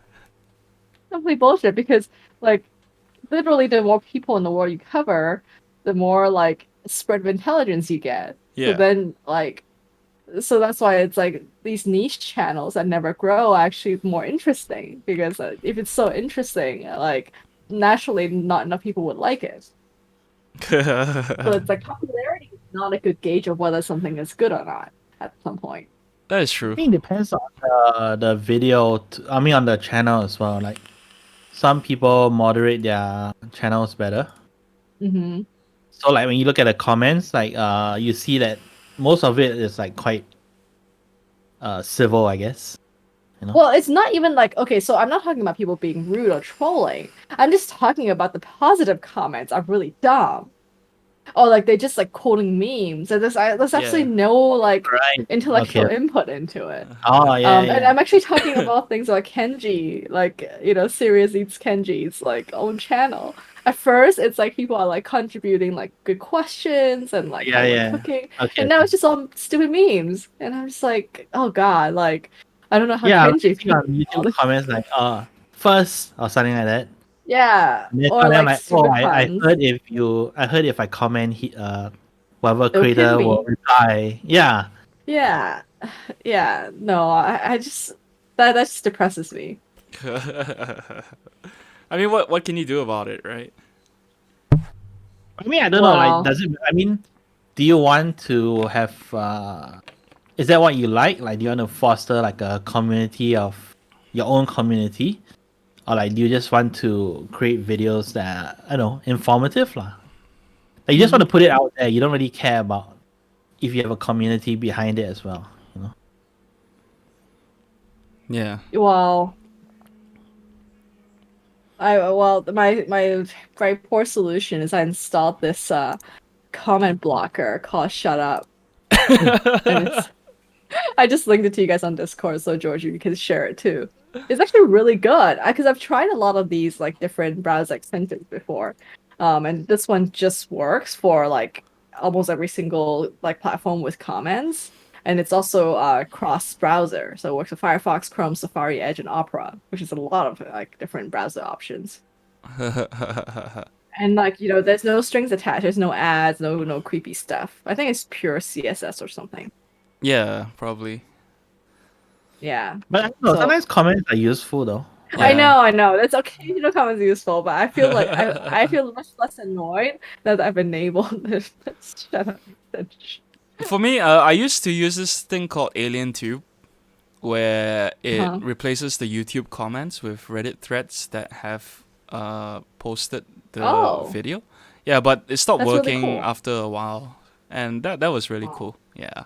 complete bullshit because like literally the more people in the world you cover, the more like spread of intelligence you get. So Yeah. then like so that's why it's like these niche channels that never grow are actually more interesting because if it's so interesting, like naturally not enough people would like it. So That it's like popularity is not a good gauge of whether something is good or not at some point. is I true. think it depends on the video. I mean, on the channel as well. Like some people moderate their channels better. Hmm. So like when you look at the comments, like you see that most of it is like quite civil, I guess. You know. Well, it's not even like, okay, so I'm not talking about people being rude or trolling. I'm just talking about the positive comments are really dumb. Or like they just like quoting memes. And there's actually Yeah. no like Right. Okay. intellectual input into it. Oh yeah, And yeah. I'm actually talking about things like Kenji, like Serious Eats Kenji's like own channel. At first, it's like people are like contributing like good questions and like Yeah, how we're yeah. cooking, Okay. and now it's just all stupid memes. And I'm just like, oh God, like I don't know how Yeah, like Kenji see on feels YouTube about it. comments like first or something like that. Yeah, And then or suddenly I'm like like, oh, stupid puns. I heard if I comment whatever It'll pin creator will me. reply. Yeah. Yeah, yeah. No, I just that just depresses me. I mean, what can you do about it, right? I mean, I don't know. Like, Well, does it? I mean, do you want to have? Is that what you like? Like, do you want to foster like a community of your own community, or like do you just want to create videos that I don't know informative lah? Like, you just want to mhm. put it out there. You don't really care about if you have a community behind it as well. You know. Yeah. Well, my very poor solution is I installed this comment blocker called Shut Up, and it's I just linked it to you guys on Discord, so George, you can share it too. It's actually really good because I've tried a lot of these like different browser extensions before, and this one just works for like almost every single like platform with comments, and it's also cross browser, so it works with Firefox, Chrome, Safari, Edge, and Opera, which is a lot of like different browser options. And like there's no strings attached, there's no ads, no creepy stuff. I think it's pure CSS or something. Yeah, probably. Yeah. But I don't know. So Sometimes comments are useful though. I Like, Yeah. know, I know. That's occasional comments useful, but I feel like I feel much less annoyed that I've enabled this shut up extension. For me, I used to use this thing called Alien Tube, where it Huh. replaces the YouTube comments with Reddit threads that have posted the Oh, video. Yeah, but it stopped that's really working cool. after a while, and that was really Oh. cool. Yeah,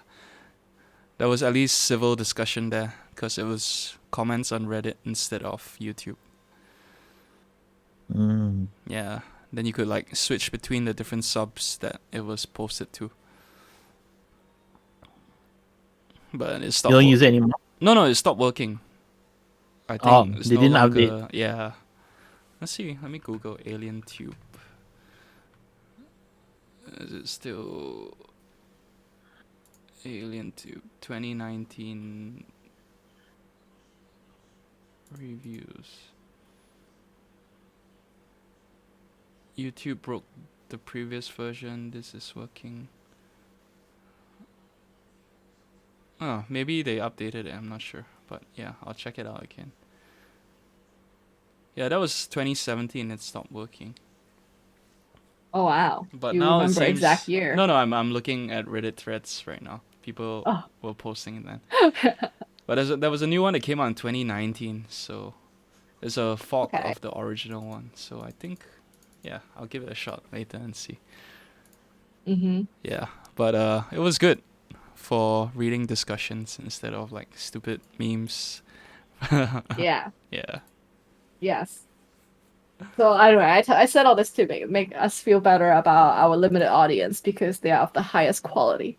there was at least civil discussion there because it was comments on Reddit instead of YouTube. mm, Yeah, then you could like switch between the different subs that it was posted to, but it you stopped. don't use it anymore. No, no, it stopped working. I Oh, think it's they no didn't update. longer. Yeah. Let's see. Let me Google Alien Tube. Is it still? Alien Tube 2019 reviews. YouTube broke the previous version. This is working. Oh, maybe they updated it. I'm not sure, but yeah, I'll check it out again. Yeah, that was 2017. It stopped working. Oh wow. But You now it remember exact seems year. no. I'm looking at Reddit threads right now. People Oh. were posting it then. But there was a new one that came out in 2019, so there's a fork Okay. of the original one. So I think, yeah, I'll give it a shot later and see. Mm-hmm. Yeah, but it was good for reading discussions instead of like stupid memes. Yeah. Yeah. Yes. So anyway, I said all this to make us feel better about our limited audience because they are of the highest quality.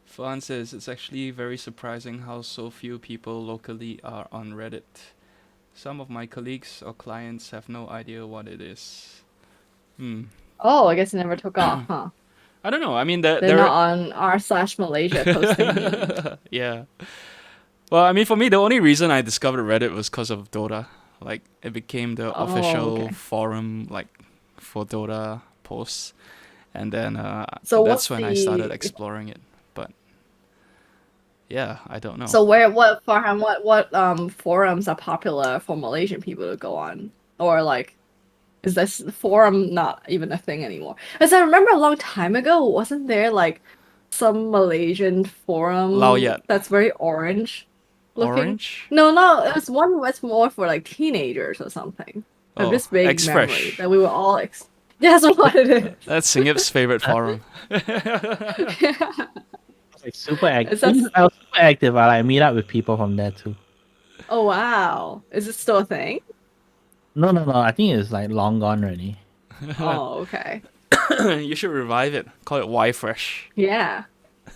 Fan says it's actually very surprising how so few people locally are on Reddit. Some of my colleagues or clients have no idea what it is. Oh, I guess it never took off, huh? I don't know. I mean, They're not on r/Malaysia posting memes. yeah. Well, I mean, for me, the only reason I discovered Reddit was because of Dota. Like, it became the Oh, official okay. forum, like, for Dota posts. And then So that's what's when I started the exploring it. But, yeah, I don't know. so where what Farhan what forums are popular for Malaysian people to go on? Or like is this forum not even a thing anymore? As I remember a long time ago, wasn't there like some Malaysian Lao forum Yat. that's very orange looking? Orange? No, it was one that's more for like teenagers or something. I have Oh, this vague memory Exfresh. that we were all That's what it is. That's Singip's favorite forum. Like super active. Is that I was super active. I like meet up with people from there too. oh wow. Is it still a thing? No. I think it's like long gone already. Oh, okay. You should revive it. Call it Y Fresh. Yeah.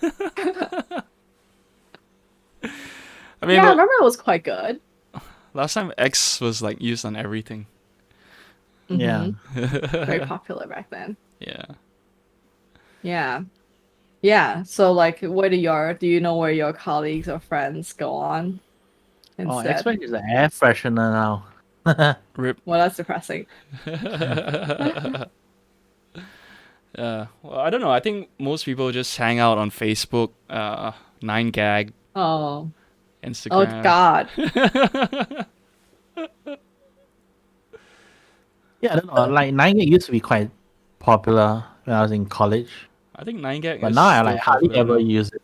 I mean, Yeah, I remember it was quite good. last time X was like used on everything. Yeah. Very popular back then. Yeah. Yeah. Yeah. So like do you know where your colleagues or friends go on Oh, instead? X-Men is an air freshener now. Rip. Well, that's depressing. Well, I don't know. I think most people just hang out on Facebook, 9gag, Oh. Oh Instagram. God. Yeah, I don't know. Like 9 used to be quite popular when I was in college, I think 9gag but is now I still like hardly popular ever now. use it.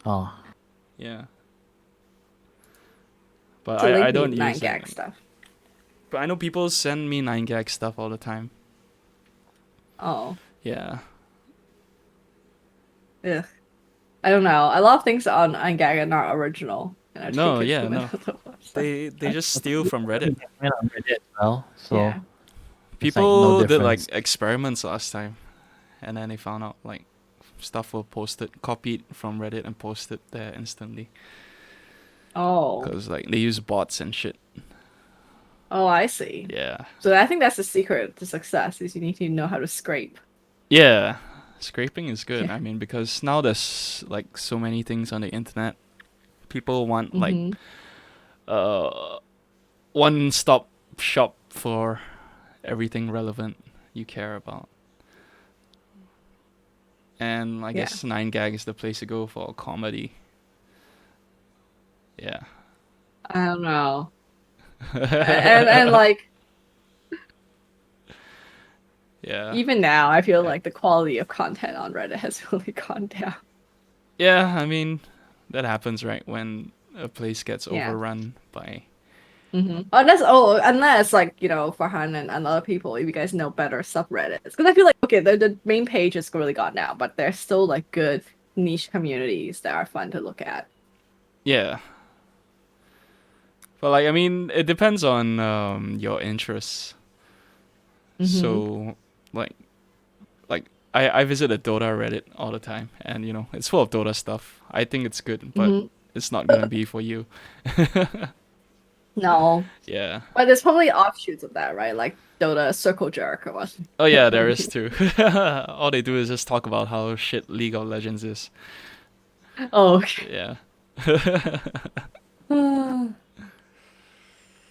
Oh, Yeah. But To I link me don't nine use gag it. stuff. But I know people send me 9gag stuff all the time. Oh. Yeah. Ugh. I don't know. A lot of things on gag are not original. And I No, take it yeah, from no. another website. They just steal from Reddit. went on Reddit as well, so Yeah. it's like no People did like difference. experiments last time, and then they found out like stuff were posted, copied from Reddit and posted there instantly. Oh. Cause like they use bots and shit. Oh, I see. Yeah. So I think that's the secret to success is you need to know how to scrape. Yeah. Scraping is good. Yeah. I mean, because now there's like so many things on the internet. People want like Mm-hmm. one stop shop for everything relevant you care about. And I Yeah. guess 9gag is the place to go for comedy. Yeah. I don't know. And like Yeah. even now I feel like the quality of content on Reddit has really gone down. Yeah, I mean, that happens, right? When a place gets Yeah. overrun by. Unless like, Farhan and other people, if you guys know better subreddits. Because I feel like okay, the main page is really gone now, but there's still like good niche communities that are fun to look at. Yeah. But like, I mean, it depends on your interests. So, like, I visit a Dota Reddit all the time, and it's full of Dota stuff. I think it's good, but it's not gonna be for you. No, Yeah. but there's probably offshoots of that, right? Like Dota Circle Jerk or what? Oh yeah, there is too. All they do is just talk about how shit League of Legends is. Oh, okay. Yeah.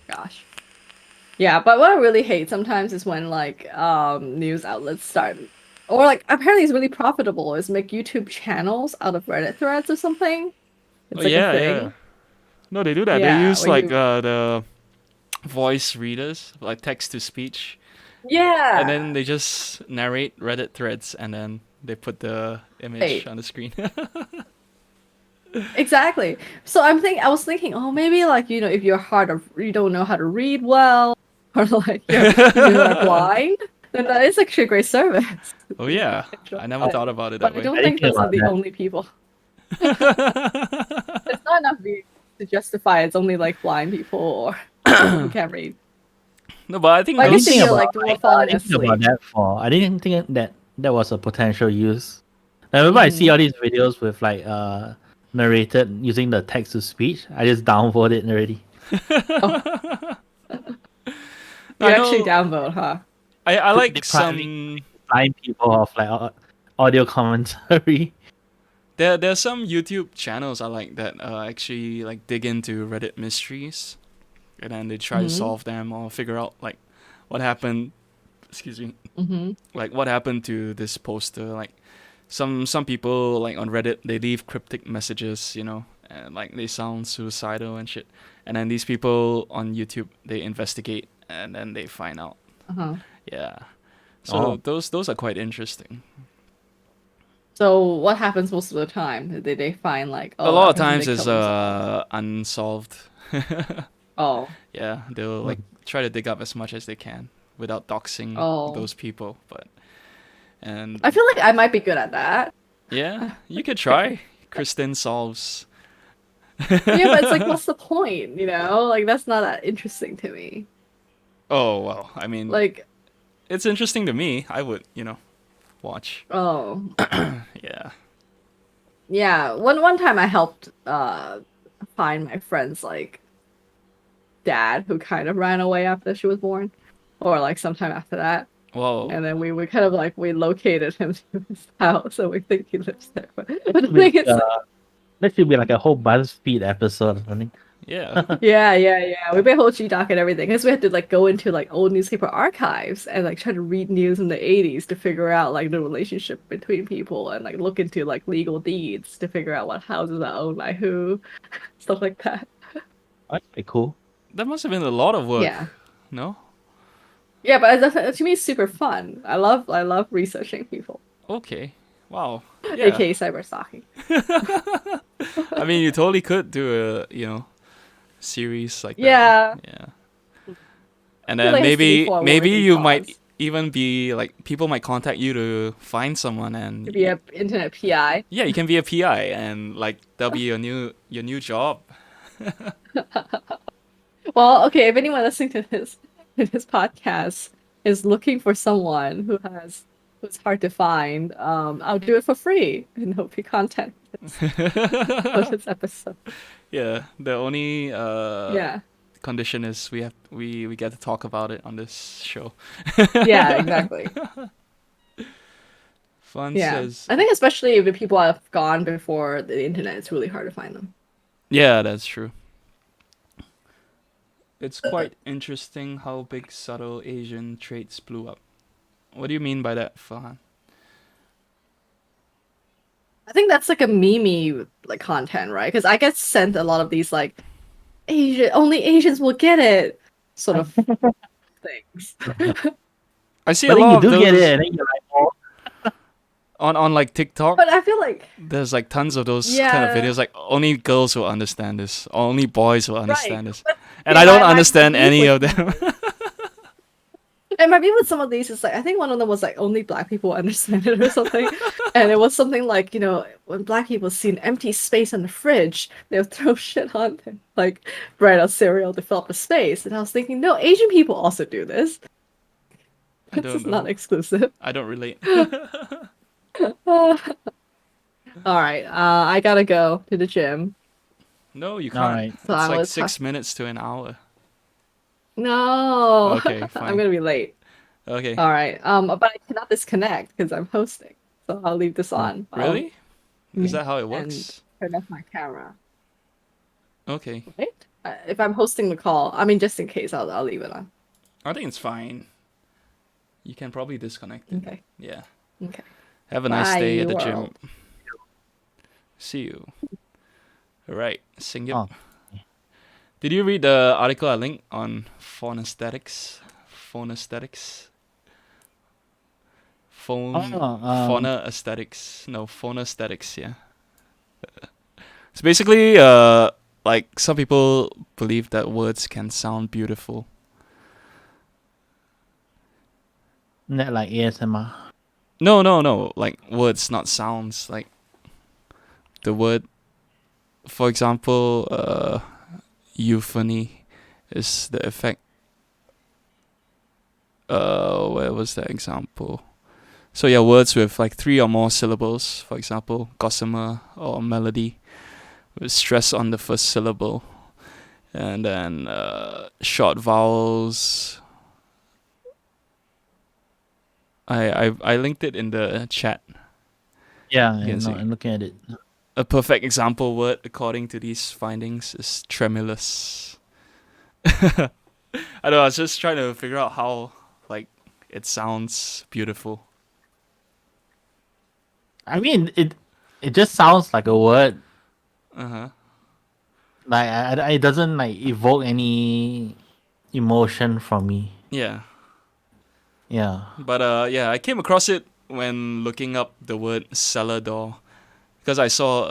Gosh. Yeah, but what I really hate sometimes is when like news outlets start or like apparently it's really profitable is make YouTube channels out of Reddit threads or something. Oh It's like a yeah, yeah. thing. No, they do that. They Yeah, use where like you the voice readers, like text to speech, and then Yeah. they just narrate Reddit threads, and then they put the image Right. on the screen. Exactly. So I was thinking, oh maybe like, if you're hard of you don't know how to read well or like you are blind, then that is actually a great service. Oh You yeah, can enjoy I never it. thought about it that But I way. don't I didn't think think those are about the that. only people. It's not enough views to justify it's only like blind people or people who can't read. No, but I think But I I didn't guess if think you're those. about like like I falling didn't think about asleep. that for. I didn't think that was a potential use. I remember I see Mhm. all these videos with like narrated using the text to speech. I just downvote it already. Oh, No, you I actually know. downvote, huh? I like Depriving some. blind people of like audio commentary. There's some YouTube channels I like that actually like dig into Reddit mysteries, and then they try to Mm-hmm. solve them or figure out like what happened. Excuse me. Mm-hmm. Like what happened to this poster. Like some people like on Reddit they leave cryptic messages, and like they sound suicidal and shit. And then these people on YouTube they investigate and then they find out. Uh-huh. Yeah. So Oh, those are quite interesting. So what happens most of the time? They find like, A oh, lot that of person times did is kill themselves. unsolved. Oh. Yeah, they'll like try to dig up as much as they can without doxing Oh. those people. But and I feel like I might be good at that. yeah, you could try. Kristen solves. Yeah, but it's like, what's the point? Like that's not that interesting to me. Oh well, I mean, Like, it's interesting to me. I would, watch. oh, Yeah. yeah. One time I helped find my friend's like dad who kind of ran away after she was born, or like sometime after that. Whoa. And then we kind of like we located him to his house, so we think he lives there. But that the should be thing is, that should be like a whole BuzzFeed episode or something. Yeah. yeah. We made a whole G doc and everything because we had to like go into like old newspaper archives and like try to read news in the 80s to figure out like the relationship between people and like look into like legal deeds to figure out what houses are owned by who, stuff like that. That's pretty cool. That must have been a lot of work. Yeah. No? Yeah, but to me it's super fun. I love researching people, Okay. Wow. Yeah. aka cyber stalking. I mean, you totally could do a, series like that. Yeah. Yeah. And I feel then like it has to be maybe for a maybe worthy you might cause. even be like people might contact you to find someone To and be a internet PI. yeah, you can be a PI and like that'll be your new job. Well, okay, if anyone listening to this podcast is looking for someone who's hard to find, I'll do it for free and hope you content for this episode. Yeah, the only Yeah. condition is we get to talk about it on this show. Yeah, exactly. Fun Yeah. says, I think especially if the people have gone before the internet, it's really hard to find them. yeah, that's true. It's quite interesting how big subtle Asian traits blew up. What do you mean by that, Fahan? I think that's like a meme like content, right? Because I get sent a lot of these like Asian only Asians will get it sort of things. I see But a then lot you of do get those it, and then you're like, oh, on like TikTok. But I feel like There's like tons of those kind of yeah, videos. Like only girls will understand this. Only boys will right. understand this. But And see, I don't my understand beef any with of them. and my beef with some of these is like I think one of them was like only black people understand it or something, and it was something like when black people see an empty space in the fridge, they'll throw shit on them like bread or cereal to fill up the space. And I was thinking, no, Asian people also do this. I This don't is not know. exclusive. I don't relate. All right, I gotta go to the gym, No, you all can't. right. so It's I like was. 6 minutes to an hour. No, Okay, I'm fine. gonna be late. Okay. All right. But I cannot disconnect because I'm hosting, so I'll leave this Oh, on. Really? Is Yeah, that how it and works? turn off my camera. Okay. Right? If I'm hosting the call, I mean, just in case, I'll leave it on. I think it's fine. You can probably disconnect it. Okay. Yeah. Okay. Have a nice day Bye, at the gym. world. See you. Alright. Sing it. oh. Did you read the article I linked on phonaesthetics? Phonaesthetics? Phone. Oh, Fauna aesthetics. No, phonaesthetics, yeah. It's basically, like some people believe that words can sound beautiful. that like ASMR. No, no, no. Like words, not sounds. Like the word, for example, euphony is the effect. Where was that example? So yeah, words with like 3 or more syllables, for example, gossamer or melody, with stress on the first syllable, and then short vowels. I linked it in the chat. Yeah, You can no, see. I'm looking at it. A perfect example word, according to these findings, is tremulous. I don't know. I was just trying to figure out how, like, it sounds beautiful. I mean, it just sounds like a word. Uh huh. Like it doesn't like evoke any emotion from me. Yeah, Yeah. but yeah, I came across it when looking up the word cellar door because I saw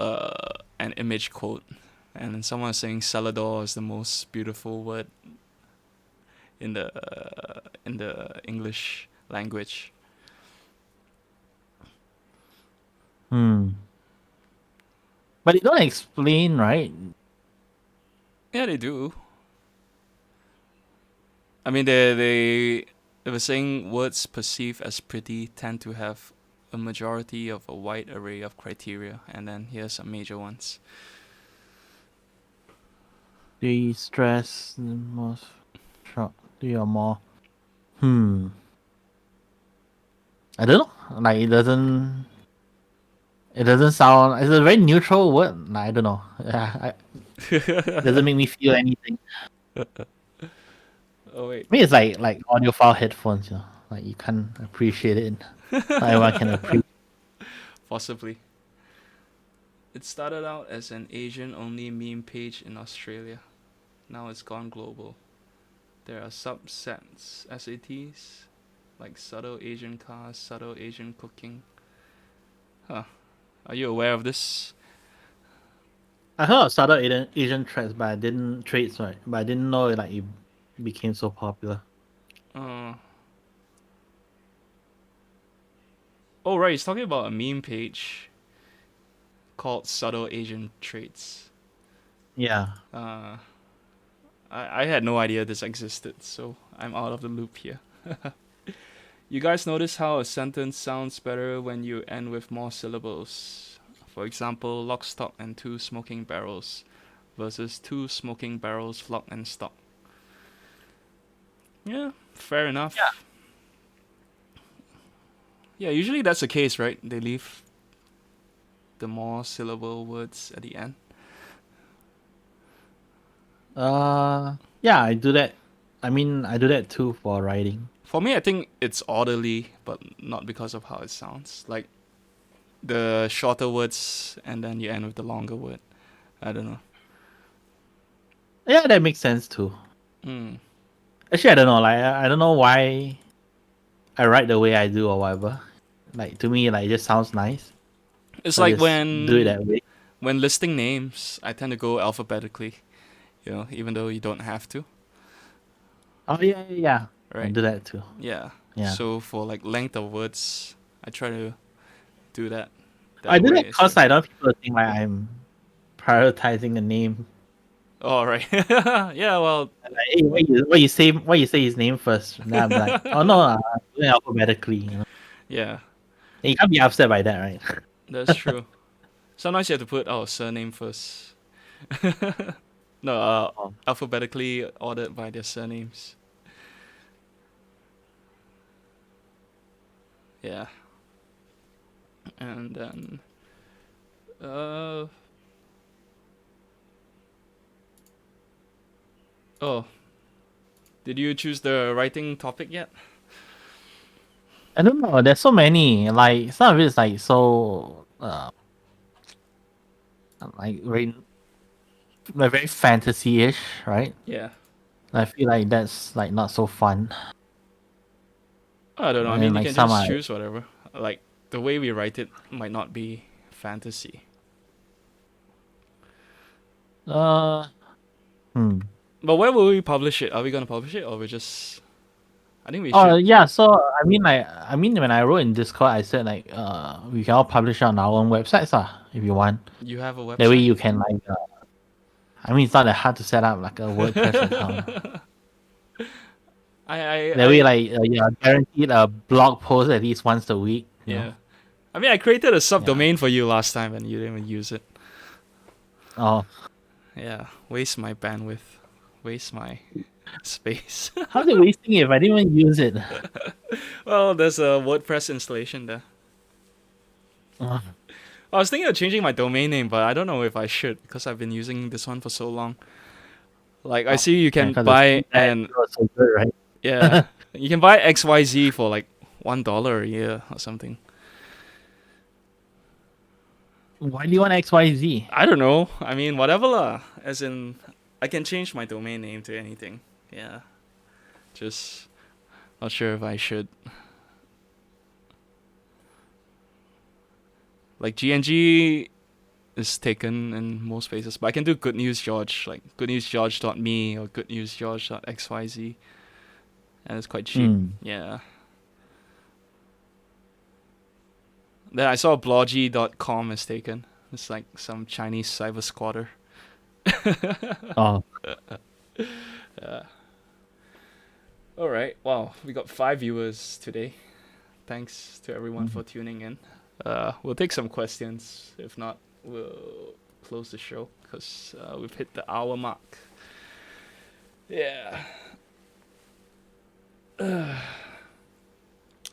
an image quote, and someone was saying cellar door is the most beautiful word in the English language. Hmm. But it don't explain, right? Yeah, they do. I mean, they were saying words perceived as pretty tend to have a majority of a wide array of criteria, and then here's some major ones. They stress the most short 3 or more. Hmm. I don't know. Like it doesn't. It doesn't sound. It's a very neutral word. Like, I don't know. Yeah, it doesn't make me feel anything. Oh wait. I mean, it's like audiophile headphones. You know, like you can't appreciate it. Not everyone can appreciate. Possibly. It started out as an Asian only meme page in Australia. Now it's gone global. There are subsets, SATs, like subtle Asian cars, subtle Asian cooking. Huh. Are you aware of this? I heard of subtle Asian traits, but I didn't traits right. But I didn't know like it became so popular. Uh, oh, right. He's talking about a meme page called Subtle Asian Traits. Yeah. Uh, I had no idea this existed, so I'm out of the loop here. You guys notice how a sentence sounds better when you end with more syllables? For example, lock, stock, and 2 smoking barrels versus 2 smoking barrels, lock, and stock. Yeah, fair enough. Yeah, usually that's the case, right? They leave the more syllable words at the end. Yeah, I do that. I mean, I do that too for writing. For me, I think it's orderly, but not because of how it sounds. Like the shorter words, and then you end with the longer word. I don't know. Yeah, that makes sense too. Mm. Actually, I don't know. Like, I don't know why I write the way I do or whatever. Like to me, like it just sounds nice. It's So I like just do it that way. when listing names, I tend to go alphabetically. You know, even though you don't have to, Oh yeah. I right? do that too. Yeah. Yeah. So for like length of words, I try to do that I that do way that instead. because I don't want people to think like I'm prioritizing the name. All right. Yeah. Well. Like, hey, what you say his name first? And then I'm like, oh no, I'm doing alphabetically. You know, Yeah. and you can't be upset by that, right? That's true. Sometimes you have to put our surname first. No, Oh. alphabetically ordered by their surnames. Yeah. And then uh oh, did you choose the writing topic yet? I don't know. There's so many. Like some of it is like so like very fantasy-ish, right? Yeah. I feel like that's like not so fun. I don't know. I mean, And you like can some just are choose whatever. Like the way we write it might not be fantasy. uh hmm. But where will we publish it? Are we gonna publish it, or we just? I think we Oh should. yeah, so I mean when I wrote in Discord I said like we can all publish on our own websites if you want. You have a That way website? you can like I mean it's not that hard to set up like a WordPress account. That way like you are guaranteed a blog post at least once a week, you know. Yeah. I mean, I created a Yeah. subdomain for you last time, and you didn't even use it. Oh, Yeah, waste my bandwidth, waste my space. how's it wasting it if I didn't even use it? Well, there's a WordPress installation there. Uh, I was thinking of changing my domain name, but I don't know if I should because I've been using this one for so long. Like, I see you yeah, can 'cause buy the and was so good, right? yeah, you can buy XYZ for like $1 a year or something. Why do you want XYZ? I don't know. I mean, whatever lah. As in, I can change my domain name to anything. Yeah, just not sure if I should. Like GNG is taken in most places, but I can do Good News George, like goodnewsgeorge.me or goodnewsgeorge.xyz, and it's quite cheap. Hmm. Yeah. Then I saw blogy.com is taken. It's like some Chinese cyber squatter. Oh, All right. Wow, we got 5 viewers today. Thanks to everyone for tuning in. We'll take some questions. If not, we'll close the show because we've hit the hour mark. Yeah.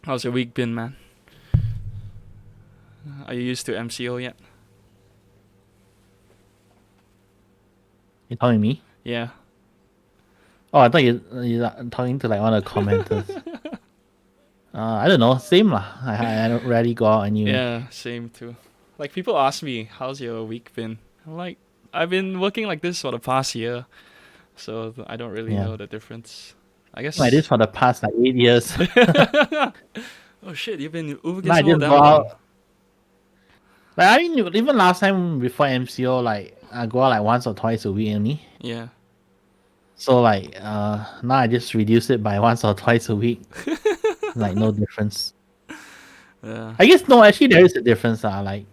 How's your week been, man? Are you used to MCO yet? you telling me? Yeah. Oh, I thought you talking to like one of the commenters. I don't know, same lah. I don't rarely go out anyway. Yeah, same too. Like people ask me, "How's your week been?" I'm like, I've been working like this for the past year, so I don't really Yeah. know the difference. I guess. Like this for the past like 8 years. Oh shit, you've been Uber I Gizmo just that go long. out. Like I mean, even last time before MCO, like I go out like once or twice a week only. Yeah. So like now I just reduce it by once or twice a week. Like no difference. Yeah. I guess no, actually there is a difference. Like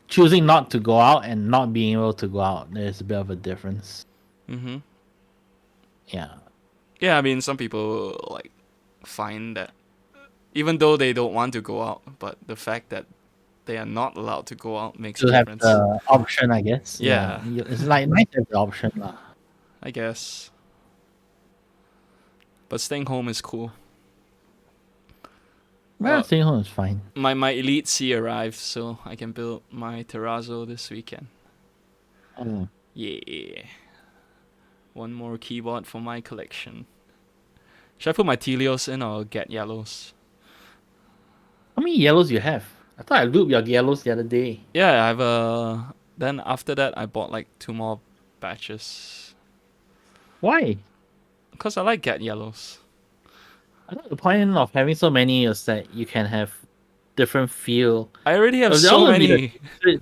choosing not to go out and not being able to go out, there's a bit of a difference. Mhm. Yeah. Yeah, I mean, some people like find that even though they don't want to go out, but the fact that they are not allowed to go out makes a To have difference. the option, I guess. Yeah. It's like nice to have the option lah. I guess. But staying home is cool. Well, staying home is fine. My Elite C arrived, so I can build my Terrazzo this weekend. Oh. Yeah. One more keyboard for my collection. Should I put my Telios in or get yellows? How many yellows you have? I thought I looped your yellows the other day. Yeah, I have a. Then after that, I bought like 2 more batches. Why? Because I like get yellows. I thought the point of having so many is that you can have different feel. I already have Well, they're so all gonna be many.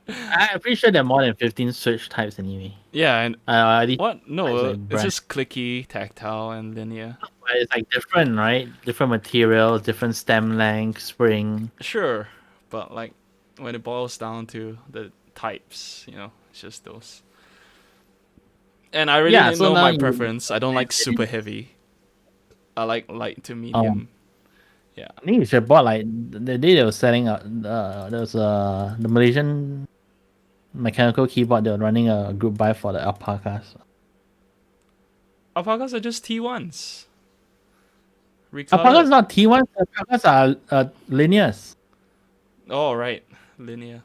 I'm pretty sure there are more than 15 switch types anyway. Yeah, and These what? No, like it's brand. just clicky, tactile, and linear. But it's like different, right? Different materials, different stem length, spring. Sure, but like when it boils down to the types, it's just those. And I really Yeah, didn't so know now my you- preference. I don't like super heavy. I like light to medium. Yeah. I think you should have bought like the day they were selling there was the mechanical keyboard, they're running a group buy for the alpacas. Alpacas are just T1s. Alpacas Recolored. not T1s, alpacas are linears. Oh, right. Linear.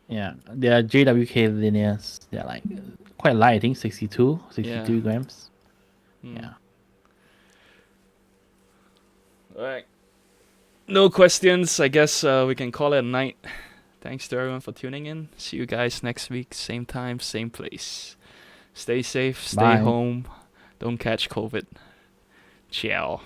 Yeah, they are JWK linears. They're like quite light, I think 62 Yeah. grams. Hmm. Yeah. Alright. No questions. I guess we can call it a night. Thanks to everyone for tuning in. See you guys next week. Same time, same place. Stay safe, stay Bye. home. Don't catch COVID. Ciao.